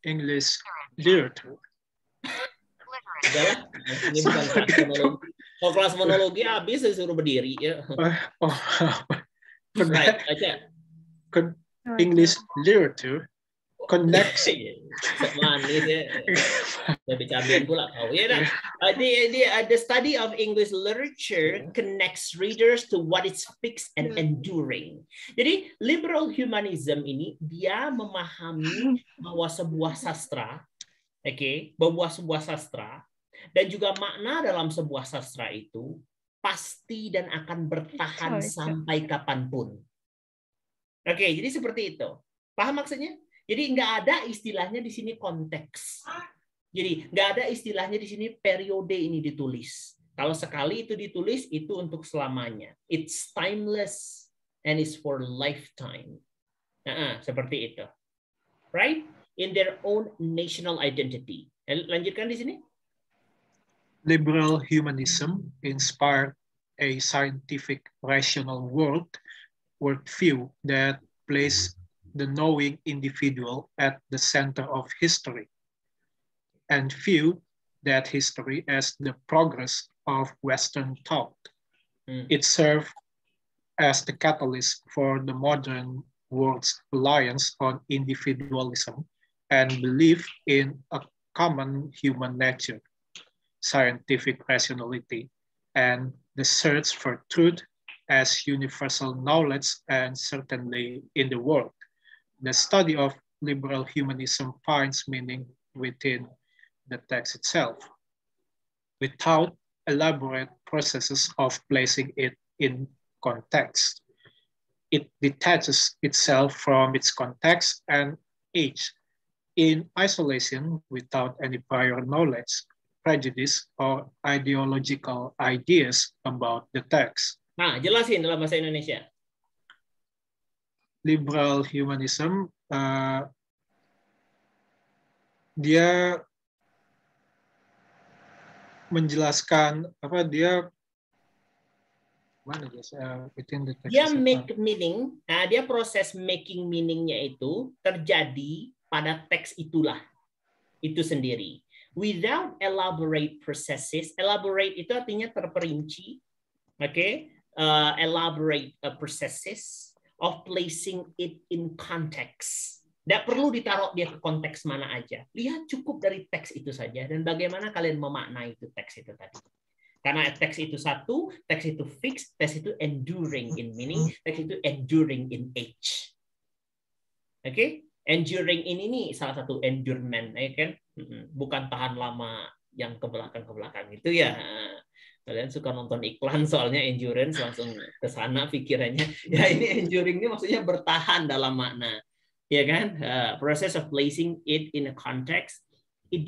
English literature. Udahlah, ini bukan kelas monologi. Kalau kelas monologi habis saya suruh berdiri ya. Right, English literature connects. Manis ya. Lebih cabian pula kau. Ya, nah. The study of English literature connects readers to what is fixed and enduring. Jadi liberal humanism ini dia memahami bahwa sebuah sastra, bahwa sebuah sastra dan juga makna dalam sebuah sastra itu pasti dan akan bertahan sampai kapanpun. Jadi seperti itu. Paham maksudnya? Jadi nggak ada istilahnya di sini konteks. Jadi nggak ada istilahnya di sini periode ini ditulis. Kalau sekali itu ditulis, itu untuk selamanya. It's timeless and it's for lifetime. Seperti itu. Right? In their own national identity. Lanjutkan di sini. Liberal humanism inspired a scientific rational worldview that placed the knowing individual at the center of history and viewed that history as the progress of Western thought. It served as the catalyst for the modern world's reliance on individualism and belief in a common human nature, scientific rationality, and the search for truth as universal knowledge and certainly in the world. The study of liberal humanism finds meaning within the text itself, without elaborate processes of placing it in context. It detaches itself from its context and age in isolation without any prior knowledge, prejudice, or ideological ideas about the text. Nah, jelasin dalam bahasa Indonesia. Liberal humanism, dia menjelaskan dia make meaning. Nah, dia proses making meaningnya itu terjadi pada teks itulah, itu sendiri. Without elaborate processes, elaborate itu artinya terperinci, elaborate processes of placing it in context. Tidak perlu ditaruh dia ke konteks mana aja. Lihat cukup dari teks itu saja dan bagaimana kalian memaknai itu teks itu tadi. Karena teks itu satu, teks itu fixed, teks itu enduring in meaning, teks itu enduring in age. Enduring in ini salah satu endurement, bukan tahan lama yang ke belakang itu ya. Kalian suka nonton iklan soalnya endurance langsung ke sana pikirannya. Ya ini enduring ini maksudnya bertahan dalam makna. Ya kan? Process of placing it in a context, it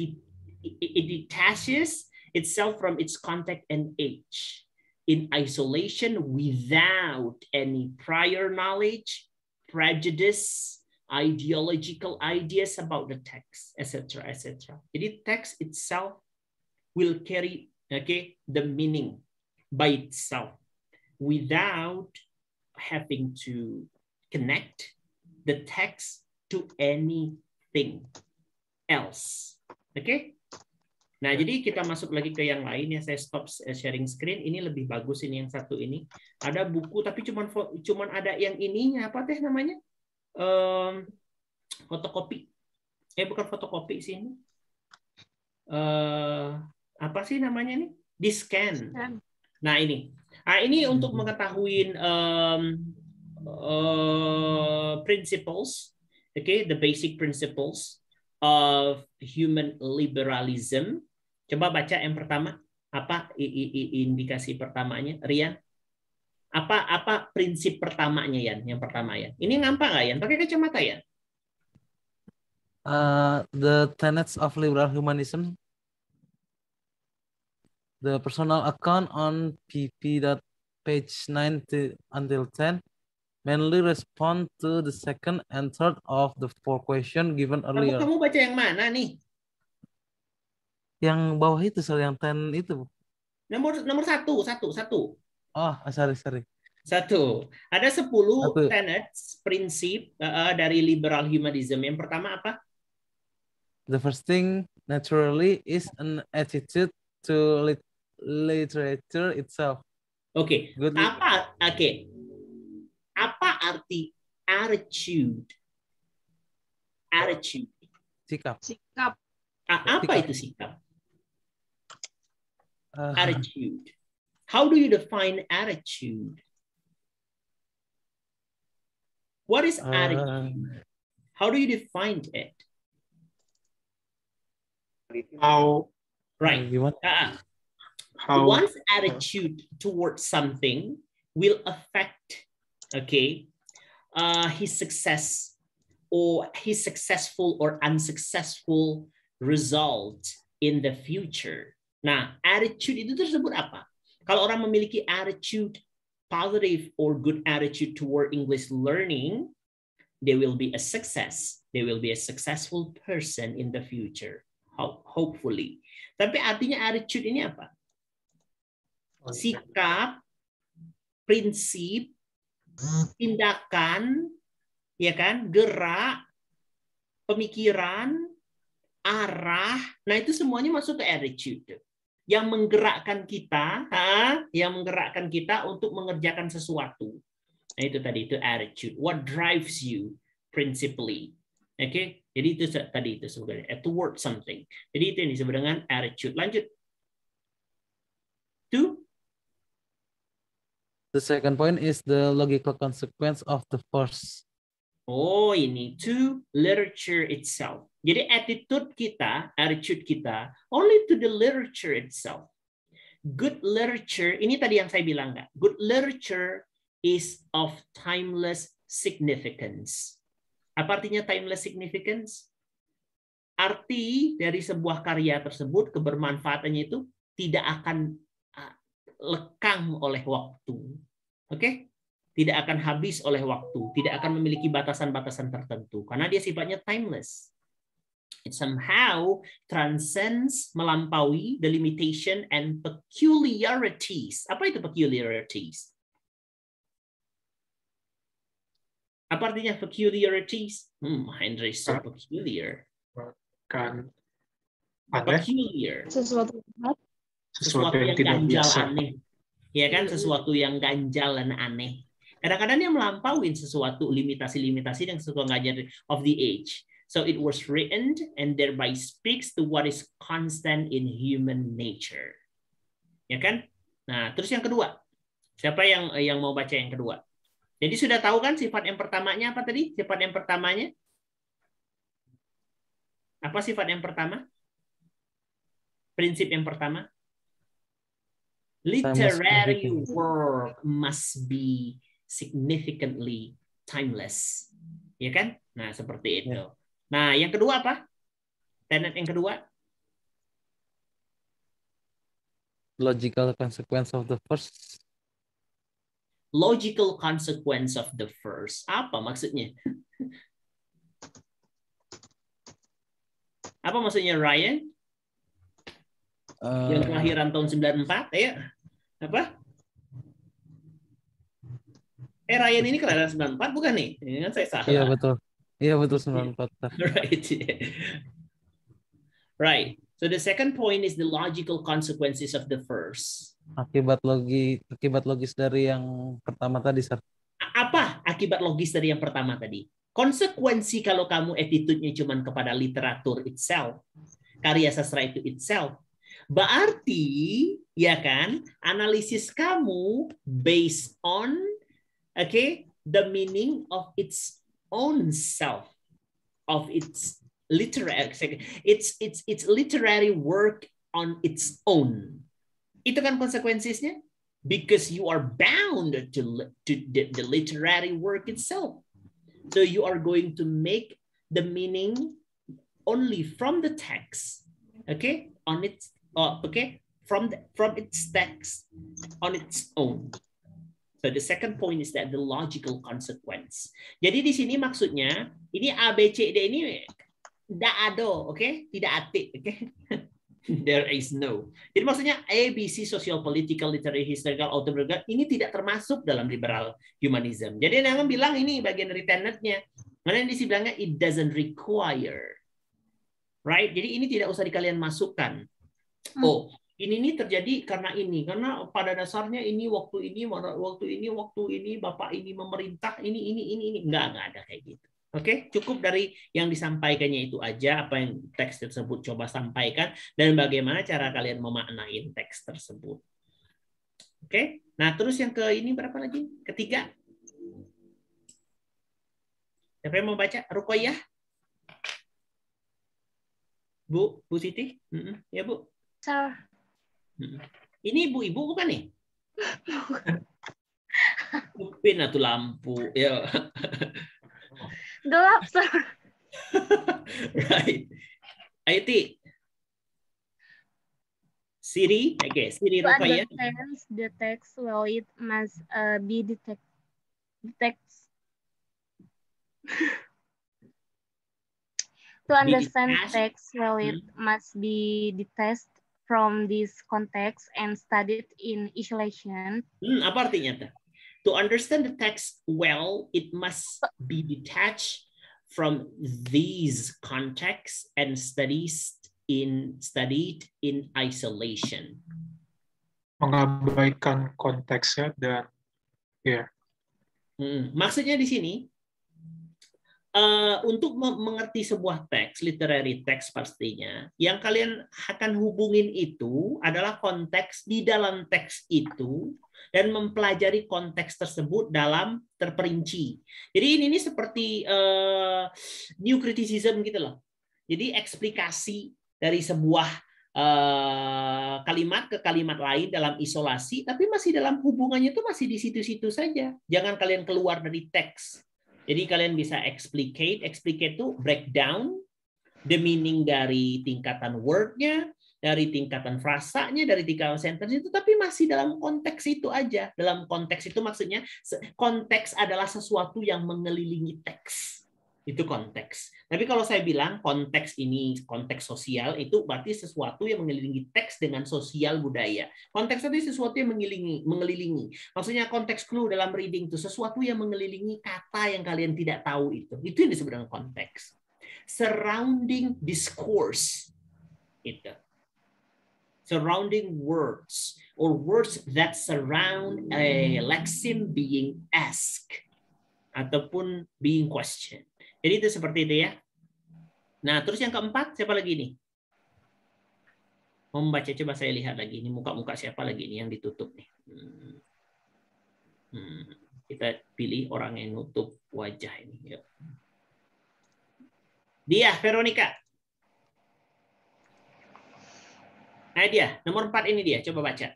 detaches itself from its context and age in isolation without any prior knowledge, prejudice, ideological ideas about the text, etc., etc. Jadi text itself will carry the meaning by itself without having to connect the text to anything else. Nah, jadi kita masuk lagi ke yang lain ya. Saya stop sharing screen. Ini lebih bagus ini yang satu ini. Ada buku tapi cuman ada yang ininya apa teh namanya? Fotokopi. Bukan fotokopi sih ini. Apa sih namanya nih? Di scan. Nah, ini. Ini untuk mengetahui principles, the basic principles of human liberalism. Coba baca yang pertama. Apa indikasi pertamanya, Rian? Apa prinsip pertamanya, Yan? Yang pertama, Yan. Ini ngampak nggak, Yan? Pakai kacamata, Yan? The tenets of liberal humanism. The personal account on pp. Page 9 until 10 mainly respond to the second and third of the four question given earlier. Kamu baca yang mana nih? Yang bawah itu, yang 10 itu. Nomor satu. Oh, sorry. Satu. Ada 10 tenets, prinsip dari liberal humanism. Yang pertama apa? The first thing, naturally, is an attitude to literature itself. Good. Apa arti attitude? attitude. Sikap. Sikap. Apa Sikap. itu sikap? Uh, Attitude. How do you define attitude? What is attitude? How do you define it? How Right. Gimana? how One's attitude towards something will affect, okay, his success or his successful or unsuccessful result in the future. Nah, attitude itu tersebut apa? Kalau orang memiliki attitude positive or good attitude toward English learning, they will be a success. They will be a successful person in the future, hopefully. Tapi artinya attitude ini apa? Sikap, prinsip, tindakan, ya kan, gerak, pemikiran, arah. Nah, itu semuanya masuk ke attitude. Yang menggerakkan kita, untuk mengerjakan sesuatu. Nah, itu tadi, itu attitude. What drives you principally? Oke, okay? Jadi itu tadi itu sebenarnya toward something. Jadi itu yang disebut dengan attitude. Lanjut. 2. The second point is the logical consequence of the first. Oh, ini 2, literature itself. Jadi attitude kita only to the literature itself. Good literature, ini tadi yang saya bilang nggak? Good literature is of timeless significance. Apa artinya timeless significance? Arti dari sebuah karya tersebut, kebermanfaatannya itu tidak akan lekang oleh waktu. Oke? Tidak akan habis oleh waktu, tidak akan memiliki batasan-batasan tertentu karena dia sifatnya timeless. It somehow transcends, melampaui the limitation and peculiarities. Apa itu peculiarities? Apa artinya peculiarities? Henry is so peculiar. Kan Peculiar. Sesuatu yang tidak ganjal, biasa. aneh. Ya kan, sesuatu yang ganjal dan aneh. Kadang-kadang dia melampaui sesuatu limitasi-limitasi yang suka ngajar of the age. So it was written and thereby speaks to what is constant in human nature. Ya kan? Nah, terus yang kedua. Siapa yang mau baca yang kedua? Jadi sudah tahu kan sifat yang pertamanya apa tadi? Sifat yang pertamanya? Apa sifat yang pertama? Prinsip yang pertama? Literary work must be significantly timeless. Ya kan? Nah, seperti itu. Nah, yang kedua apa? Tenet yang kedua? Logical consequence of the first. Logical consequence of the first. Apa maksudnya? Apa maksudnya, Ryan? Yang kelahiran tahun 94, ya? Apa? Ryan ini kelahiran 94 bukan nih? Ini kan saya salah. Iya betul. Iya betul 94. Right. Right. So the second point is the logical consequences of the first. Akibat logis dari yang pertama tadi, Sir. Apa akibat logis dari yang pertama tadi? Konsekuensi kalau kamu attitude-nya cuma kepada literatur itself, karya sastra itu itself, berarti ya kan analisis kamu based on the meaning of its own self, of its literary work on its own. Itu kan konsekuensinya, because you are bound to the literary work itself. So you are going to make the meaning only from the text, on its from its text on its own. So the second point is that the logical consequence. Jadi di sini maksudnya ini A B C D ini tidak ada, tidak ati, There is no. Jadi maksudnya A, B, C, social, political, literary, historical, autobiographical ini tidak termasuk dalam liberal humanism. Jadi yang bilang ini bagian dari tenetnya. Mana yang dibilangnya it doesn't require, right? Jadi ini tidak usah kalian masukkan. Oh, ini terjadi karena pada dasarnya ini waktu ini bapak ini memerintah ini enggak ada kayak gitu. Oke, cukup dari yang disampaikannya itu aja, apa yang teks tersebut coba sampaikan, dan bagaimana cara kalian memaknai teks tersebut. Oke, nah terus yang ke ini berapa lagi? Ketiga. Siapa yang mau baca? Ruqayyah? Bu Siti? Ya Bu. Sir. Ini ibu-ibu bukan nih? Upin atau lampu. Ya. Gelap, sir. Right. Ayati. Siri, okay. Siri To Ruqayyah. understand the text well, it must be text. To understand text well, it must be detached from this context and studied in isolation. Apa artinya? To understand the text well, it must be detached from these contexts and studied in isolation. Mengabaikan konteksnya dan Maksudnya di sini untuk mengerti sebuah teks, literary text pastinya, yang kalian akan hubungin itu adalah konteks di dalam teks itu dan mempelajari konteks tersebut dalam terperinci. Jadi ini seperti new criticism gitu loh. Jadi eksplikasi dari sebuah kalimat ke kalimat lain dalam isolasi, tapi masih dalam hubungannya itu masih di situ-situ saja. Jangan kalian keluar dari teks. Jadi kalian bisa explicate itu breakdown the meaning dari tingkatan word-nya, dari tingkatan frasanya, dari tingkatan sentence itu, tapi masih dalam konteks itu aja. Dalam konteks itu maksudnya konteks adalah sesuatu yang mengelilingi teks. Itu konteks. Tapi kalau saya bilang konteks ini konteks sosial, itu berarti sesuatu yang mengelilingi teks dengan sosial budaya. Konteks itu sesuatu yang mengelilingi. Maksudnya konteks clue dalam reading itu sesuatu yang mengelilingi kata yang kalian tidak tahu itu. Itu yang disebut dengan konteks. Surrounding discourse. Itu. Surrounding words or words that surround a lexeme being asked ataupun being questioned. Jadi itu seperti itu ya. Nah, terus yang keempat, siapa lagi nih? Mau membaca, coba saya lihat lagi. Ini muka-muka siapa lagi nih yang ditutup nih? Kita pilih orang yang nutup wajah ini. Yuk. Dia, Veronica. Nah dia, nomor 4 ini dia. Coba baca.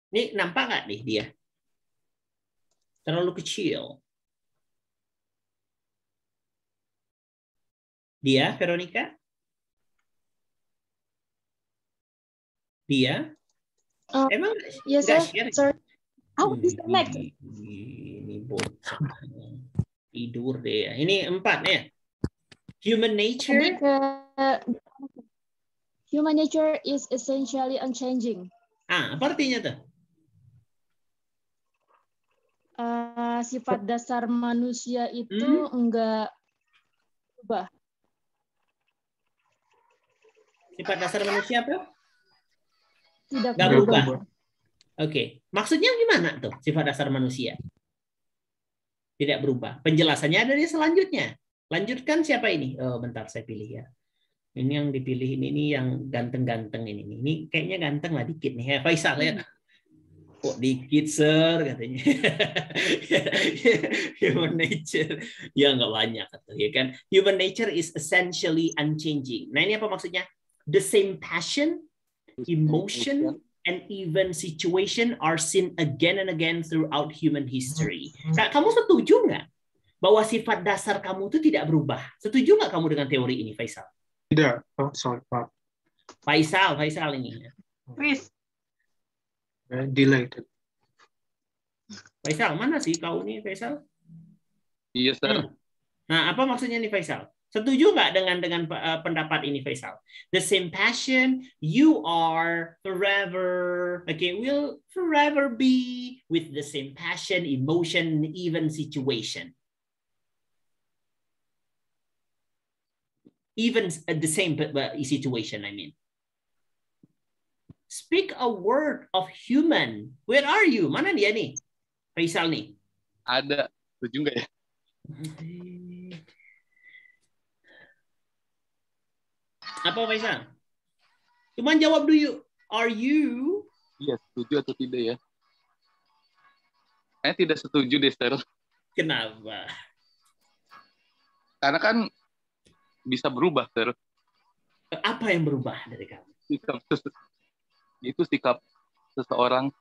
Ini nampak nggak nih dia? Terlalu kecil. Dia, Veronica? Dia? Emang yes, nggak share? How disconnect? Ini bocah. Tidur deh. Ini 4 ya. Human nature. Human nature is essentially unchanging. Apa artinya tuh? Sifat dasar manusia itu enggak berubah. Sifat dasar manusia apa? Tidak berubah. Oke. Maksudnya gimana tuh sifat dasar manusia? Tidak berubah. Penjelasannya ada di selanjutnya. Lanjutkan siapa ini? Oh, bentar saya pilih ya. Ini yang dipilih ini yang ganteng-ganteng ini. Ini kayaknya ganteng lah dikit nih. Faisal ya. Kok dikit, sir, katanya. Human nature. Ya nggak banyak. Ya kan? Human nature is essentially unchanging. Nah ini apa maksudnya? The same passion, emotion, and even situation are seen again and again throughout human history. Kamu setuju nggak bahwa sifat dasar kamu itu tidak berubah? Setuju nggak kamu dengan teori ini, Faisal? Tidak. Oh, sorry, Pak. Faisal ini. Chris. Deleted. Faisal, mana sih kau nih, Faisal? Iya, sir. Nah, apa maksudnya nih, Faisal? Setuju nggak dengan pendapat ini, Faisal? The same passion, you are forever, okay, will forever be with the same passion, emotion, even situation. Even the same situation, I mean. Speak a word of human. Where are you? Mana dia nih? Faisal nih. Ada. Setuju nggak ya? Apa Faisal? Cuman jawab dulu. Are you? Iya, setuju atau tidak ya? Saya tidak setuju deh, Sir. Kenapa? Karena kan bisa berubah, Sir. Apa yang berubah dari kamu? Sikap seseorang.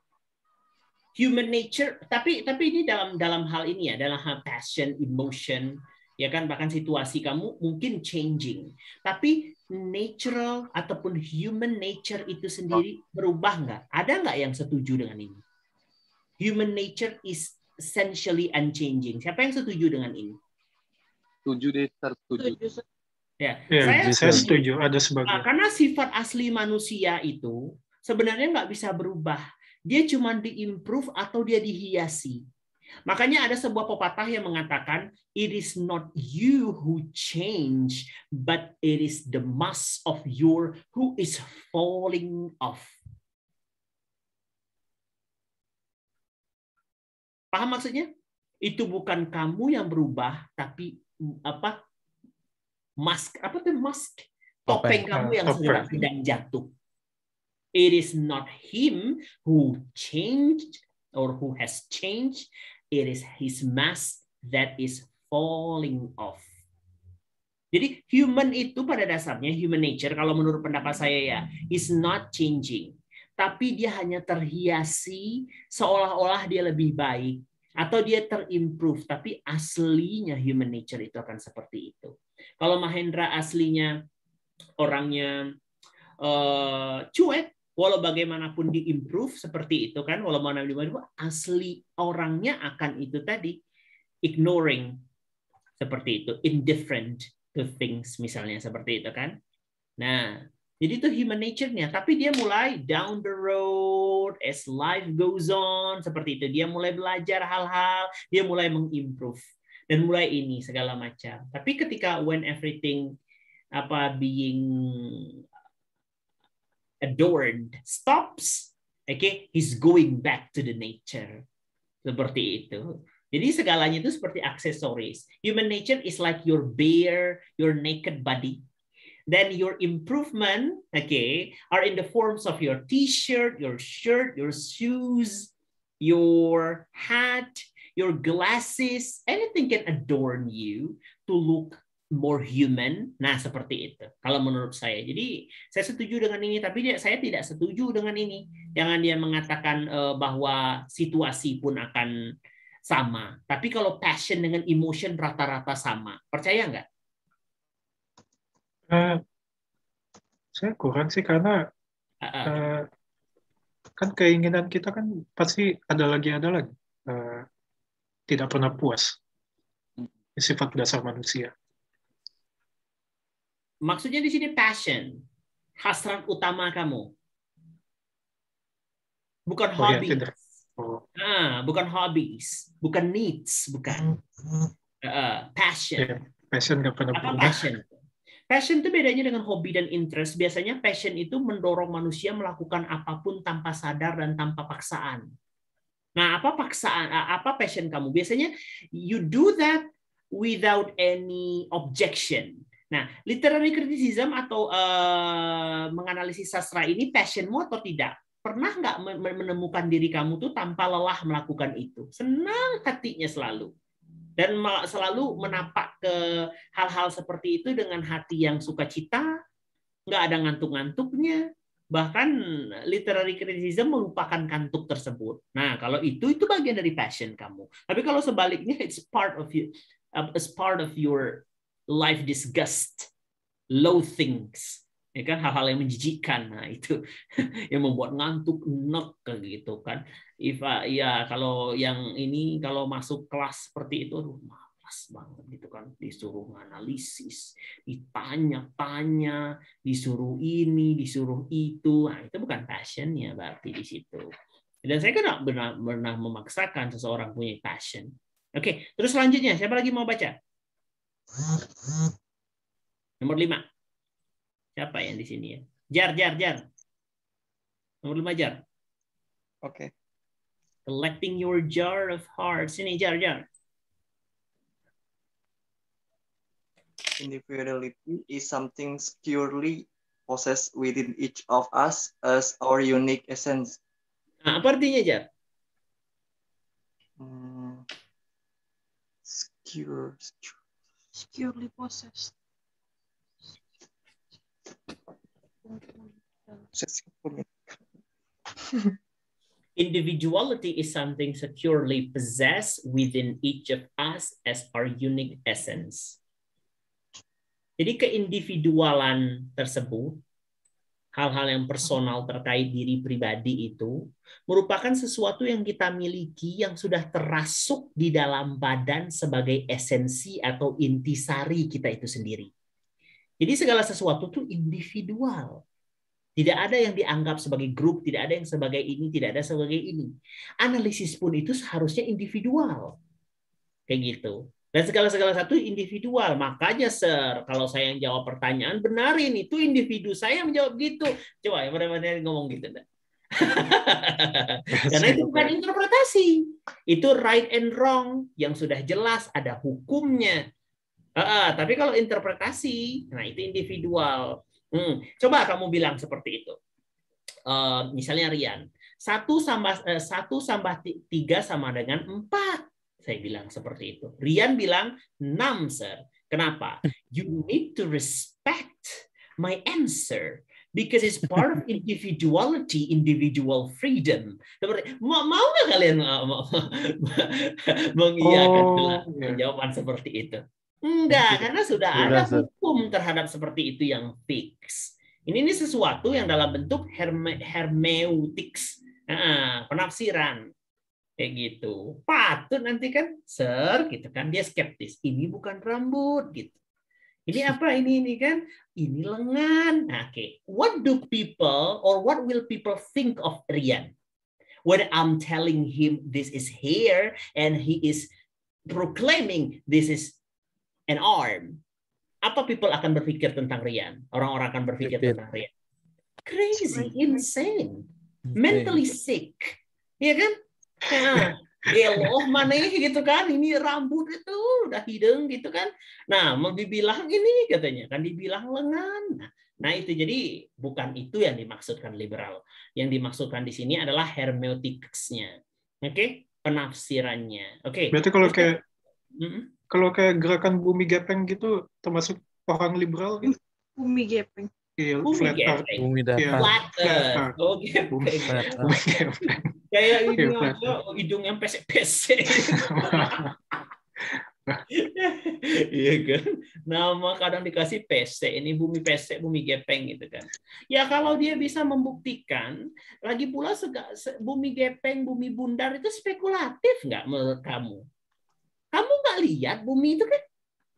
Human nature, tapi ini dalam hal ini ya, dalam hal passion, emotion, ya kan, bahkan situasi kamu mungkin changing. Tapi natural ataupun human nature itu sendiri berubah nggak? Ada nggak yang setuju dengan ini? Human nature is essentially unchanging. Siapa yang setuju dengan ini? Setuju deh, setuju. Ya, saya setuju. Ada sebagian. Karena sifat asli manusia itu sebenarnya nggak bisa berubah. Dia cuma diimprove atau dia dihiasi. Makanya ada sebuah pepatah yang mengatakan, it is not you who change, but it is the mass of your who is falling off. Paham maksudnya? Itu bukan kamu yang berubah, tapi apa? Mask, apa tuh mask? Topeng kamu yang sedang jatuh. It is not him who changed or who has changed. It is his mask that is falling off. Jadi human itu pada dasarnya, human nature, kalau menurut pendapat saya ya, is not changing. Tapi dia hanya terhiasi seolah-olah dia lebih baik. Atau dia terimprove, tapi aslinya human nature itu akan seperti itu. Kalau Mahendra aslinya orangnya cuek, walau bagaimanapun diimprove seperti itu kan, walau mana asli orangnya akan itu tadi, ignoring seperti itu, indifferent to things misalnya seperti itu kan. Nah, jadi itu human nature-nya, tapi dia mulai down the road as life goes on seperti itu. Dia mulai belajar hal-hal, dia mulai mengimprove dan mulai ini segala macam. Tapi ketika when everything being adored stops, okay, he's going back to the nature. Seperti itu. Jadi segalanya itu seperti aksesoris. Human nature is like your bare, your naked body. Then your improvement, okay, are in the forms of your t-shirt, your shirt, your shoes, your hat, your glasses. Anything can adorn you to look more human. Nah, seperti itu. Kalau menurut saya. Jadi, saya setuju dengan ini, tapi saya tidak setuju dengan ini. Jangan dia mengatakan bahwa situasi pun akan sama. Tapi kalau passion dengan emotion rata-rata sama. Percaya nggak? Saya kurang sih, karena kan keinginan kita kan pasti ada lagi. Tidak pernah puas. Sifat dasar manusia. Maksudnya di sini passion, hasrat utama kamu. Bukan hobi. Bukan hobbies, bukan needs, bukan. Passion. Passion nggak pernah berubah. Passion? Passion itu bedanya dengan hobi dan interest. Biasanya passion itu mendorong manusia melakukan apapun tanpa sadar dan tanpa paksaan. Nah, apa paksaan? Apa passion kamu? Biasanya you do that without any objection. Nah, literary criticism atau menganalisis sastra ini passionmu atau tidak? Pernah nggak menemukan diri kamu tuh tanpa lelah melakukan itu? Senang hatinya selalu. Dan selalu menapak ke hal-hal seperti itu dengan hati yang sukacita, nggak ada ngantuk-ngantuknya. Bahkan literary criticism melupakan kantuk tersebut. Nah, kalau itu bagian dari passion kamu. Tapi kalau sebaliknya, it's part of you, as part of your life disgust, loathings, ya kan, hal-hal yang menjijikkan. Nah, itu yang membuat ngantuk, nek gitu kan. Kalau yang ini, kalau masuk kelas seperti itu, aduh, malas banget gitu kan, disuruh analisis, ditanya-tanya, disuruh ini, disuruh itu. Nah, itu bukan passionnya berarti di situ. Dan saya kan nggak pernah memaksakan seseorang punya passion. Oke, terus selanjutnya siapa lagi mau baca? Nomor 5. Siapa yang di sini ya? Jar. Nomor 5 Jar. Oke. Collecting your jar of hearts. Ini Jar. Individuality is something securely possessed within each of us as our unique essence. Nah, apa artinya Jar? Securely possessed. Individuality is something securely possessed within each of us as our unique essence. Jadi keindividualan tersebut, hal-hal yang personal terkait diri pribadi itu, merupakan sesuatu yang kita miliki yang sudah terasuk di dalam badan sebagai esensi atau intisari kita itu sendiri. Jadi segala sesuatu itu individual. Tidak ada yang dianggap sebagai grup, tidak ada yang sebagai ini, tidak ada sebagai ini. Analisis pun itu seharusnya individual. Kayak gitu. Dan segala satu individual. Makanya, Sir, kalau saya yang jawab pertanyaan, benarin itu individu saya yang menjawab gitu. Coba ya, benar-benar ngomong gitu. Karena itu bukan interpretasi. Itu right and wrong yang sudah jelas, ada hukumnya. Tapi kalau interpretasi, nah itu individual. Coba kamu bilang seperti itu. Misalnya Rian, 1 tambah 3 sama dengan 4. Saya bilang seperti itu. Rian bilang 6, Sir. Kenapa? You need to respect my answer because it's part of individuality, individual freedom. Seperti, mau nggak kalian mengiyakan jawaban seperti itu? Enggak, karena sudah ada hukum terhadap seperti itu yang fix. Ini sesuatu yang dalam bentuk hermeneutics, penafsiran. Kayak gitu. Patut nanti kan, Sir, gitu kan, dia skeptis. Ini bukan rambut, gitu. Ini apa ini kan? Ini lengan. Nah, oke. What do people or what will people think of Rian when I'm telling him this is hair and he is proclaiming this is an arm? Apa people akan berpikir tentang Rian? Orang-orang akan berpikir tentang Rian. Crazy, insane, mentally sick, ya kan? Geloh maneh gitu kan, ini rambut itu udah hidung gitu kan. Nah, mau dibilang ini katanya kan dibilang lengan. Nah, itu jadi bukan itu yang dimaksudkan liberal. Yang dimaksudkan di sini adalah hermeneuticsnya. Oke? Penafsirannya. Oke. Berarti kalau kayak gerakan bumi gepeng gitu termasuk orang liberal gitu. Bumi gepeng. Iya, bumi gepeng. Bumi datar. Flat earth. Oh, gepeng. Bumi gepeng. Kayak ini aja hidung yang pesek-pesek. Iya kan? Nama kadang dikasih pesek, ini bumi pesek, bumi gepeng gitu kan. Ya kalau dia bisa membuktikan, lagi pula bumi gepeng, bumi bundar itu spekulatif nggak menurut kamu? Kamu nggak lihat bumi itu kan,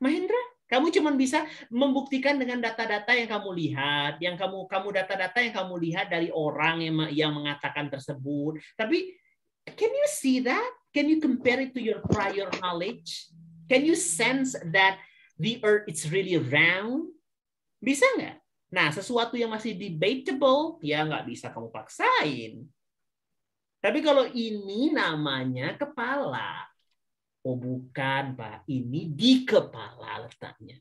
Mahendra? Kamu cuma bisa membuktikan dengan data-data yang kamu lihat, yang kamu data-data yang kamu lihat dari orang yang mengatakan tersebut. Tapi can you see that? Can you compare it to your prior knowledge? Can you sense that the earth is really round? Bisa nggak? Nah, sesuatu yang masih debatable, ya nggak bisa kamu paksain. Tapi kalau ini namanya kepala. Oh bukan Pak, ini di kepala letaknya.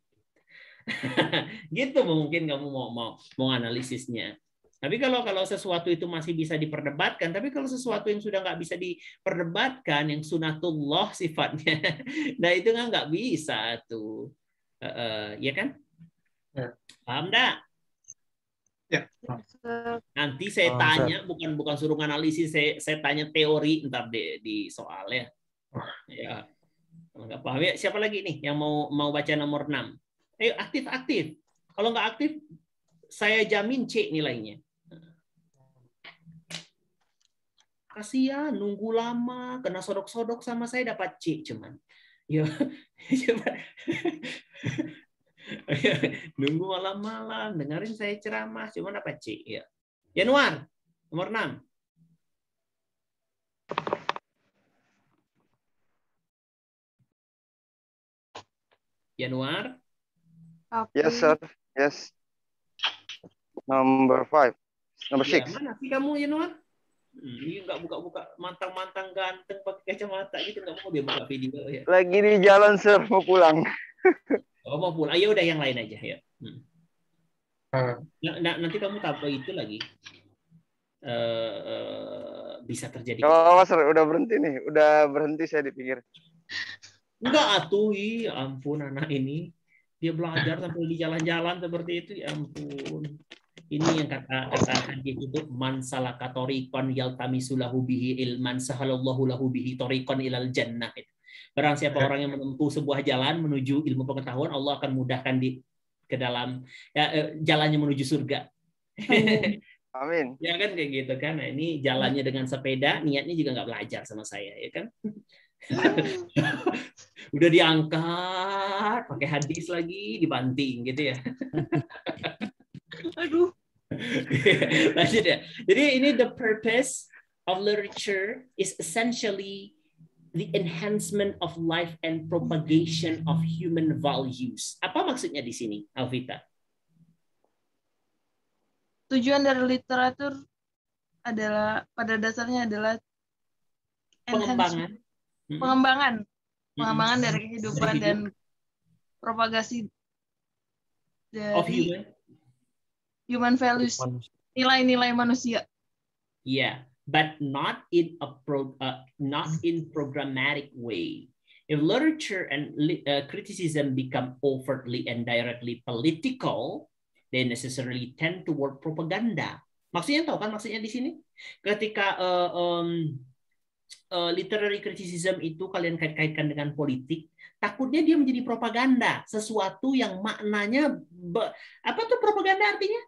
Gitu mungkin kamu mau analisisnya. Tapi kalau sesuatu itu masih bisa diperdebatkan, tapi kalau sesuatu yang sudah nggak bisa diperdebatkan, yang sunatullah sifatnya, nah itu nggak bisa tuh, ya kan? Paham nggak? Ya. Nanti saya tanya, bukan suruh analisis, saya tanya teori ntar di soalnya. Ya, nggak paham ya. Siapa lagi nih yang mau baca nomor 6? Ayo aktif. Kalau nggak aktif, saya jamin C nilainya. Kasihan, nunggu lama, kena sodok-sodok sama saya dapat C cuman. Ya, coba. Nunggu malam-malam, dengerin saya ceramah, cuma dapat C. Ya. Januar, nomor 6. Januar? Yes, sir. Yes. Number 5. Number Ya, 6. mana sih kamu, Yanuar? Ini nggak buka-buka mantang-mantang ganteng pakai kacamata gitu, nggak mau dia buka video ya. Lagi di jalan, sir, mau pulang. Oh, mau pulang. Ayo udah yang lain aja ya. Nanti kamu tambah itu lagi. Bisa terjadi. Kalau sir, udah berhenti nih. Udah berhenti saya di pinggir. Enggak atuh, ampun anak ini. Dia belajar sampai di jalan-jalan seperti itu, ya ampun. Ini yang kata hadis itu, man salaka tariqan yaltamisu lahu bihi ilman sahalallahu lahu bihi tariqan ilal jannah. Barang siapa orang yang menempuh sebuah jalan menuju ilmu pengetahuan, Allah akan mudahkan ke dalam jalannya menuju surga. Amin. Ya kan kayak gitu kan. Nah, ini jalannya dengan sepeda, niatnya juga nggak belajar sama saya, ya kan? Udah diangkat, pakai hadis lagi, dibanting gitu ya. Aduh. Lanjut ya. Jadi ini the purpose of literature is essentially the enhancement of life and propagation of human values. Apa maksudnya di sini, Alvita? Tujuan dari literatur adalah pada dasarnya adalah pengembangan dari kehidupan dan propagasi dari human values, nilai-nilai manusia. Yeah, but not in programmatic way. If literature and criticism become overtly and directly political, they necessarily tend toward propaganda. Maksudnya tahu kan maksudnya di sini? Ketika literary criticism itu kalian kait-kaitkan dengan politik, takutnya dia menjadi propaganda, sesuatu yang maknanya apa tuh propaganda artinya?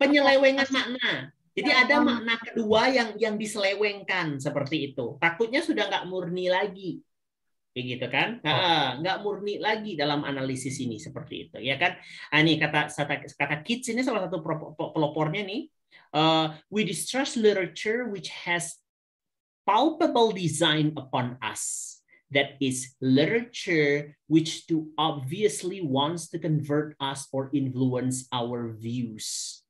Penyelewengan makna. Jadi ada makna kedua yang diselewengkan seperti itu. Takutnya sudah nggak murni lagi. Kayak gitu kan? Nggak murni lagi dalam analisis ini seperti itu, ya kan? Ini kata Keats ini salah satu pelopornya nih. We distrust literature which has palpable design upon us. That is literature which too obviously wants to convert us or influence our views.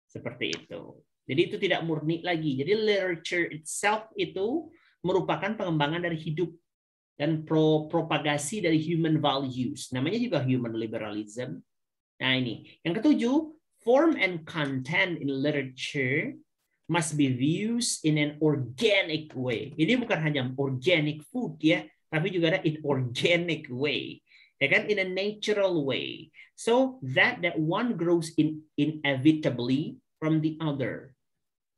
Seperti itu. Jadi itu tidak murni lagi. Jadi literature itself itu merupakan pengembangan dari hidup dan propagasi dari human values. Namanya juga human liberalism. Nah ini. Yang ketujuh, form and content in literature must be used in an organic way. Ini bukan hanya organic food ya, tapi juga ada in organic way. Ya kan? In a natural way. So that one grows inevitably from the other.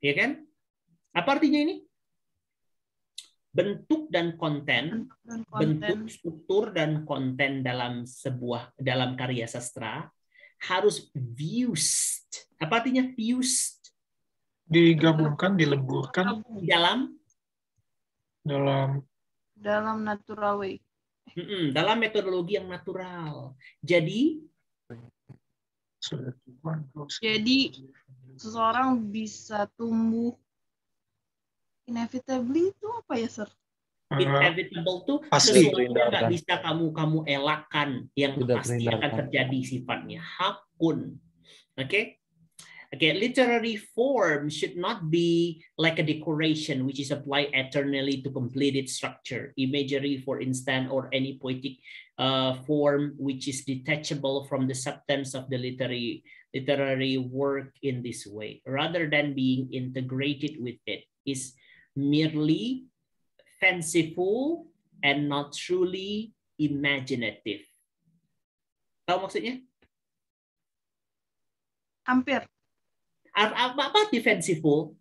Ya kan? Apa artinya ini? Bentuk dan konten, bentuk, struktur dan konten dalam karya sastra harus fused. Apa artinya fused? Digabungkan, dileburkan dalam natural way. Dalam metodologi yang natural. Jadi seseorang bisa tumbuh inevitably itu apa ya, Sir? Inevitable tuh sesuatu yang nggak bisa kamu elakkan, yang pasti akan terjadi sifatnya. Hakun. Oke? Okay, literary form should not be like a decoration which is applied eternally to complete its structure. Imagery, for instance, or any poetic form which is detachable from the substance of the literary work in this way, rather than being integrated with it, is merely fanciful and not truly imaginative. Tahu maksudnya? Hampir. Apa defensiful?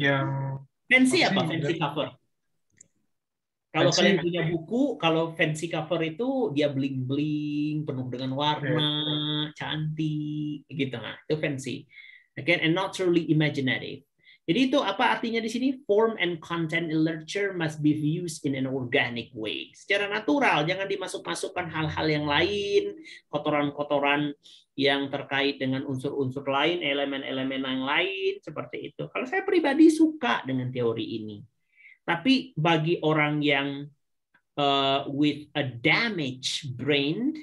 Yang fancy apa? Fancy cover. Kalau kalian punya buku, kalau fancy cover itu dia bling-bling, penuh dengan warna, cantik, gitu. Nah, itu fancy. Again, and not truly imaginative. Jadi itu apa artinya di sini? Form and content in literature must be used in an organic way. Secara natural, jangan dimasuk-masukkan hal-hal yang lain, kotoran-kotoran yang terkait dengan unsur-unsur lain, elemen-elemen yang lain, seperti itu. Kalau saya pribadi suka dengan teori ini. Tapi bagi orang yang with a damaged brain,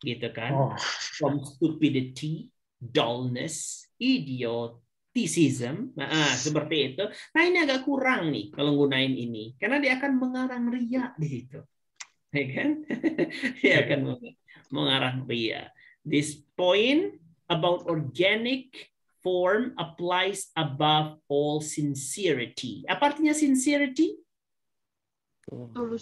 gitu kan, from stupidity, dullness, idioticism, seperti itu. Nah ini agak kurang nih kalau gunain ini, karena dia akan mengarang ria di situ, ya kan? Dia akan mengarang ria. This point about organic form applies above all sincerity. Apa artinya sincerity?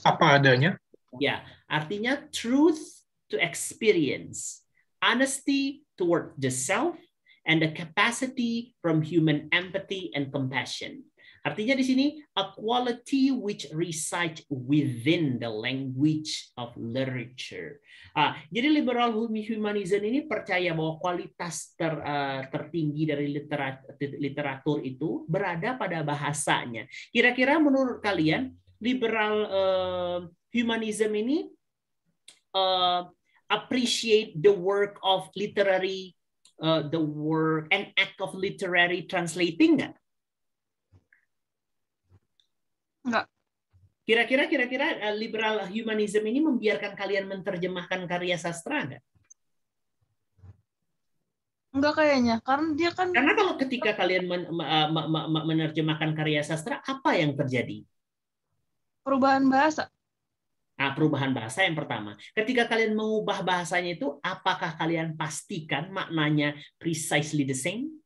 Apa adanya? Ya, artinya truth to experience, honesty toward the self, and the capacity from human empathy and compassion. Artinya di sini a quality which resides within the language of literature. Jadi liberal humanism ini percaya bahwa kualitas tertinggi dari literatur itu berada pada bahasanya. Kira-kira menurut kalian liberal humanism ini appreciate the work of literary, the work and act of literary translating nggak? Enggak. Kira-kira liberal humanism ini membiarkan kalian menerjemahkan karya sastra nggak? Enggak kayaknya, karena dia kan. Karena kalau ketika kalian menerjemahkan karya sastra, apa yang terjadi? Perubahan bahasa. Perubahan bahasa yang pertama. Ketika kalian mengubah bahasanya itu, apakah kalian pastikan maknanya precisely the same?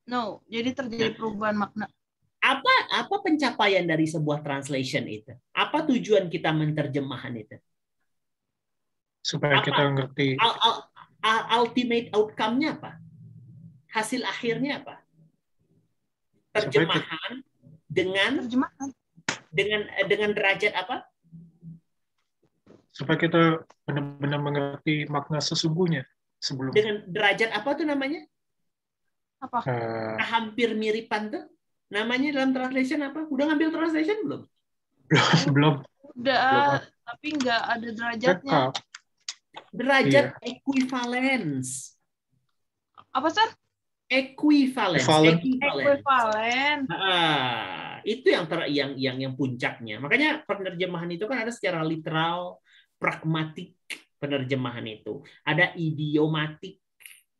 No, jadi terjadi perubahan makna. Apa pencapaian dari sebuah translation itu? Apa tujuan kita menerjemahan itu? Supaya kita ngerti. Ultimate outcome-nya apa? Hasil akhirnya apa? Terjemahan dengan derajat apa? Supaya kita benar-benar mengerti makna sesungguhnya sebelum. Dengan derajat apa tuh namanya? Apa? Hampir miripan tuh. Namanya dalam translation apa? Udah ngambil translation belum? Belum. Udah, tapi nggak ada derajatnya. Derajat equivalence. Apa, Sir? Equivalence. Itu yang puncaknya. Makanya penerjemahan itu kan ada secara literal, pragmatik penerjemahan itu. Ada idiomatik,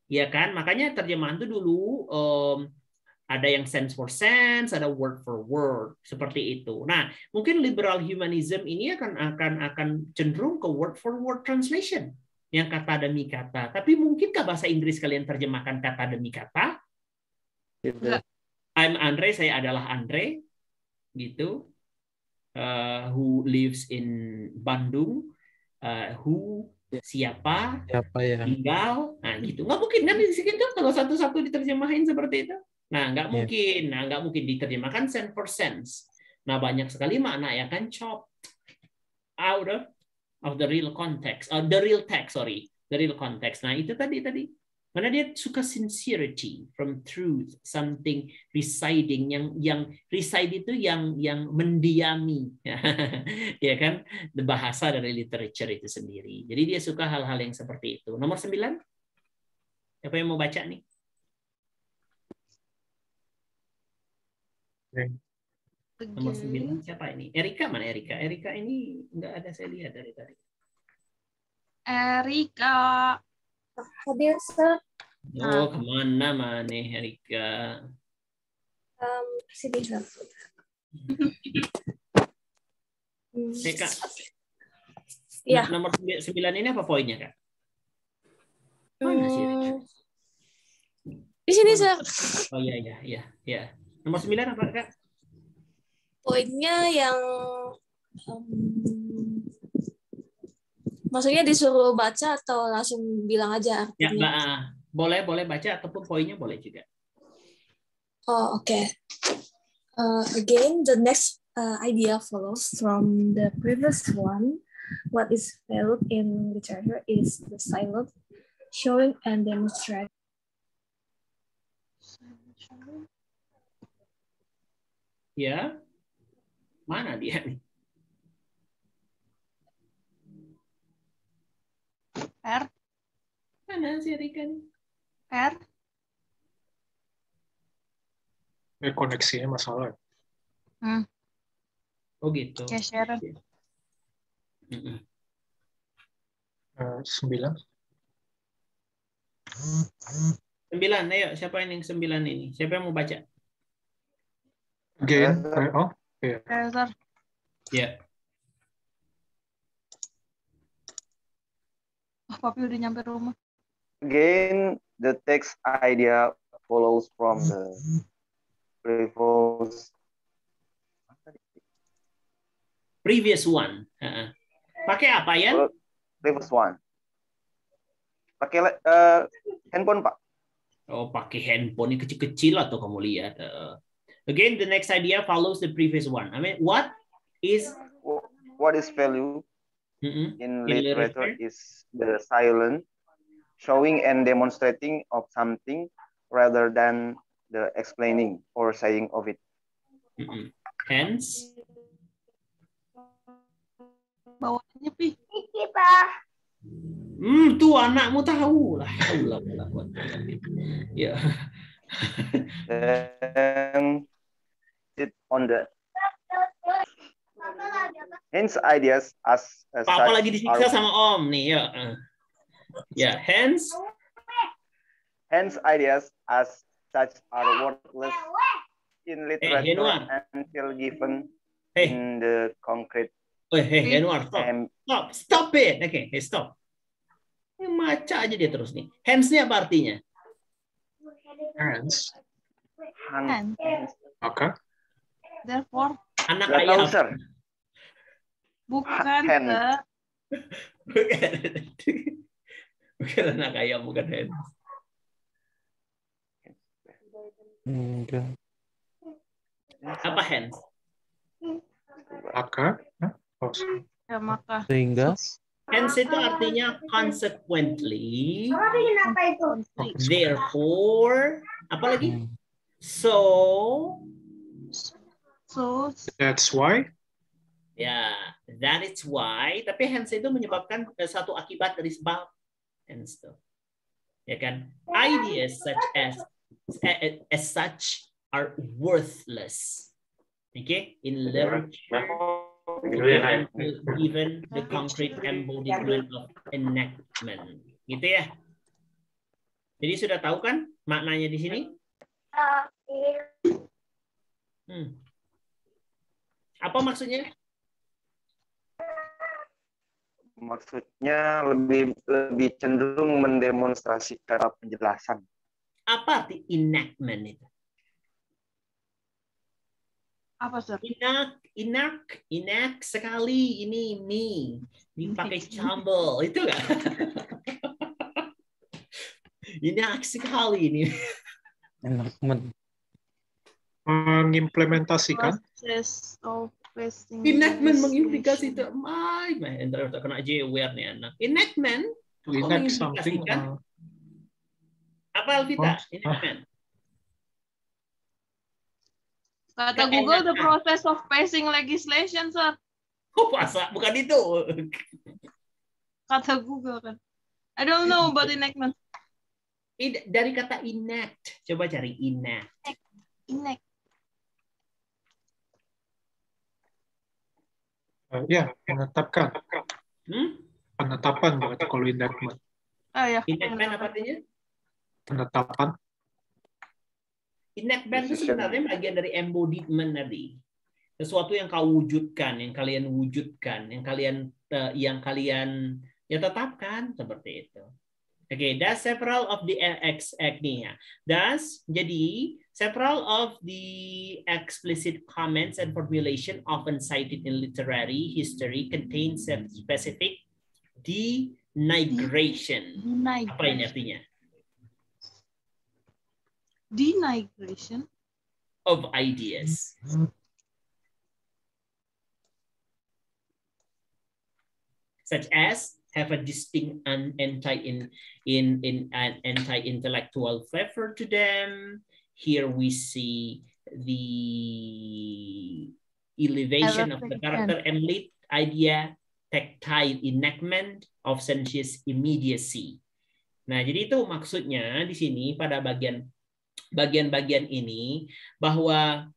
ya kan? Makanya terjemahan itu dulu ada yang sense for sense, ada word for word, seperti itu. Nah, mungkin liberal humanism ini akan cenderung ke word for word translation, yang kata demi kata. Tapi mungkinkah bahasa Inggris kalian terjemahkan kata demi kata? Enggak. I'm Andre, saya adalah Andre, gitu. Who lives in Bandung, siapa ya. Tinggal, nah gitu. Nggak mungkin kan di situ kalau satu-satu diterjemahin seperti itu. Nah, nggak mungkin diterjemahkan sense for sense. Nah, banyak sekali makna yang kan chopped out of the real context, the real context. Nah, itu tadi. Karena dia suka sincerity from truth, something residing, yang reside itu yang mendiami, ya kan, bahasa dari literature itu sendiri. Jadi dia suka hal-hal yang seperti itu. Nomor 9, siapa yang mau baca nih? Nomor 9 siapa ini? Erika mana Erika? Erika ini nggak ada saya lihat dari tadi. Erika. Hadir, Sir. Oh, kemana mana Erika? Sini, Sir. Kak. Ya. Nomor 9 ini apa poinnya, Kak? Mana sih? Di sini, Sir. Oh iya. Nomor 9 apa, Kak? Poinnya yang maksudnya disuruh baca atau langsung bilang aja artinya? Ya, boleh baca ataupun poinnya boleh juga. Oh, okay. Again, the next idea follows from the previous one. What is valued in literature is the silent, showing and demonstrating. Ya, mana dia nih? R. Mana si Rika nih? R. Koneksinya masalah. Oh gitu. Ya, Sharon. 9. 9, ayo siapa yang 9 ini? Siapa yang mau baca? Again, oh, yeah. Ya. Papi udah nyampe rumah. Again, the text idea follows from the previous one. Pakai apa ya? Previous one. Pakai handphone, Pak. Oh, pakai handphone ini kecil-kecil atau kamu lihat. Again, the next idea follows the previous one. I mean, what is value in literature is the silent showing and demonstrating of something rather than the explaining or saying of it. Hence, bawahnya Pi. Tuh anakmu tahu lah. Ya. Sit on the hence ideas as Papa lagi disiksa sama Om nih, ya. Ya, hence ideas as such are worthless in literature until given in the concrete. Januar, stop it. Oke, stop. Maca aja dia terus nih. Hence-nya apa artinya? Hence. Okay. Therefore. Anak ayam. Bukan bukan anak ayam, bukan hence. Apa hence? Maka. Ya, maka. Sehingga. Hence itu artinya consequently. Therefore. Apa lagi? So. That's why. Ya, that is why. Tapi hence itu menyebabkan satu akibat dari sebab. Hence itu. Ya kan? Ideas such as such are worthless. Okay? In literature, given the concrete embodiment of enactment. Gitu ya. Jadi sudah tahu kan maknanya di sini? Apa maksudnya? Maksudnya lebih cenderung mendemonstrasikan penjelasan. Apa arti enactment itu? Apa, Sir? Enak sekali ini mie dipakai sambal itu kan? Enak sekali ini. Mengimplementasikan. Enactment mengimplikasi itu. Entar kena jewer nih anak. Enactment. To enact something. Apa Alvita? Enactment. Kata Google, the process of passing legislation, Sir. Oh, masa? Bukan itu. Kata Google kan. I don't know about enactment. Dari kata enact. Coba cari enact. Enact. Ya, menetapkan. Penetapan berarti kalau enactment. Ya. Enactment apa artinya? Penetapan. Enactment itu sebenarnya bagian dari embodiment tadi. Sesuatu yang kau wujudkan, yang kalian wujudkan, yang kalian tetapkan seperti itu. Okay, thus several of the jadi several of the explicit comments and formulation often cited in literary history contain specific denigration. Apa ini artinya? Denigration of ideas. Such as have a distinct and anti-intellectual flavor to them. Here we see the elevation of the character and lead idea, tactile enactment of sensuous immediacy. Nah, jadi itu maksudnya di sini pada bagian-bagian ini bahwa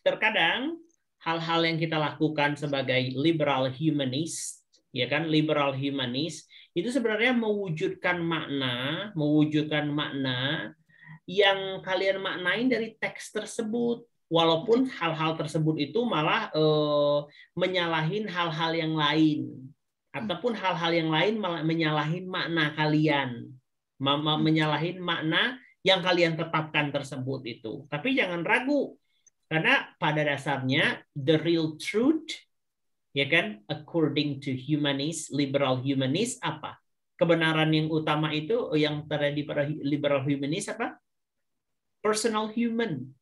terkadang hal-hal yang kita lakukan sebagai liberal humanist, ya kan, liberal humanist itu sebenarnya mewujudkan makna yang kalian maknain dari teks tersebut, walaupun hal-hal tersebut itu malah menyalahin hal-hal yang lain, ataupun hal-hal yang lain malah menyalahin makna kalian, menyalahin makna yang kalian tetapkan tersebut itu. Tapi jangan ragu, karena pada dasarnya the real truth, ya kan, according to humanist, liberal humanist, apa? Kebenaran yang utama itu yang terjadi pada liberal humanist apa? Personal human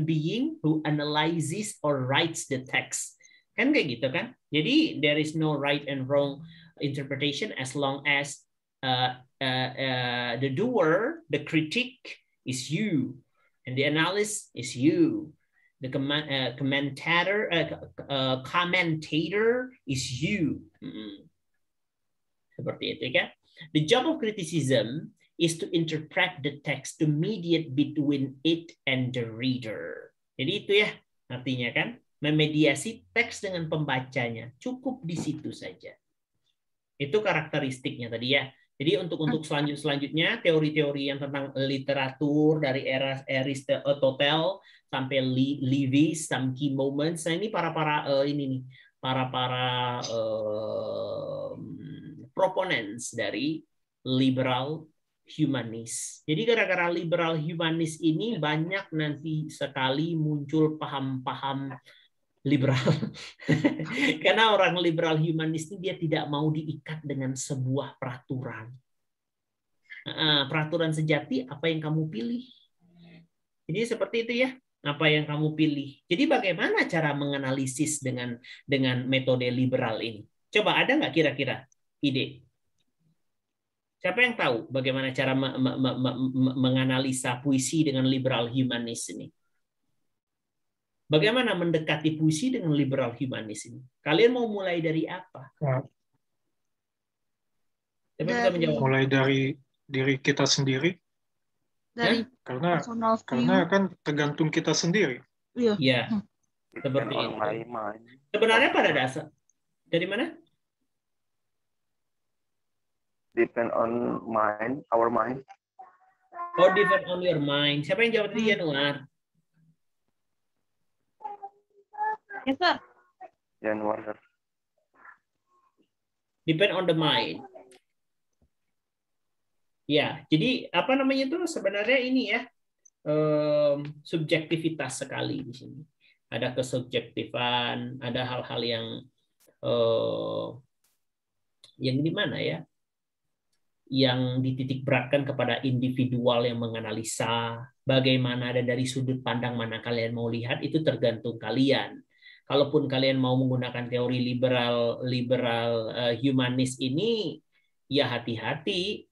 being who analyzes or writes the text. Kan kayak gitu kan? Jadi there is no right and wrong interpretation as long as the doer, the critic is you, and the analyst is you. The commentator is you. Seperti itu kan? The job of criticism is to interpret the text, to mediate between it and the reader. Jadi itu ya artinya kan, memediasi teks dengan pembacanya. Cukup di situ saja. Itu karakteristiknya tadi ya. Jadi untuk selanjutnya teori-teori yang tentang literatur dari era Aristotle sampai Lewis, some key moments. Nah ini para proponents dari liberal humanis. Jadi gara-gara liberal humanis ini banyak nanti sekali muncul paham-paham liberal. Karena orang liberal humanis ini dia tidak mau diikat dengan sebuah peraturan. Peraturan sejati apa yang kamu pilih. Jadi seperti itu ya, apa yang kamu pilih. Jadi bagaimana cara menganalisis dengan metode liberal ini? Coba ada nggak kira-kira ide? Siapa yang tahu bagaimana cara menganalisa puisi dengan liberal humanis ini? Bagaimana mendekati puisi dengan liberal humanis ini? Kalian mau mulai dari apa? Siapa bisa menjawab? Mulai dari diri kita sendiri. Karena kan tergantung kita sendiri. Iya. Seperti itu. Sebenarnya pada dasar dari mana? Depend on our mind. Oh, depend on your mind. Siapa yang jawab tadi, Januar? Yes, sir. Januar. Depend on the mind. Ya, jadi apa namanya itu sebenarnya ini ya subjektivitas sekali di sini. Ada kesubjektifan, ada hal-hal yang gimana ya? Yang dititik beratkan kepada individual yang menganalisa bagaimana dan dari sudut pandang mana kalian mau lihat itu tergantung kalian. Kalaupun kalian mau menggunakan teori liberal humanis ini, ya hati-hati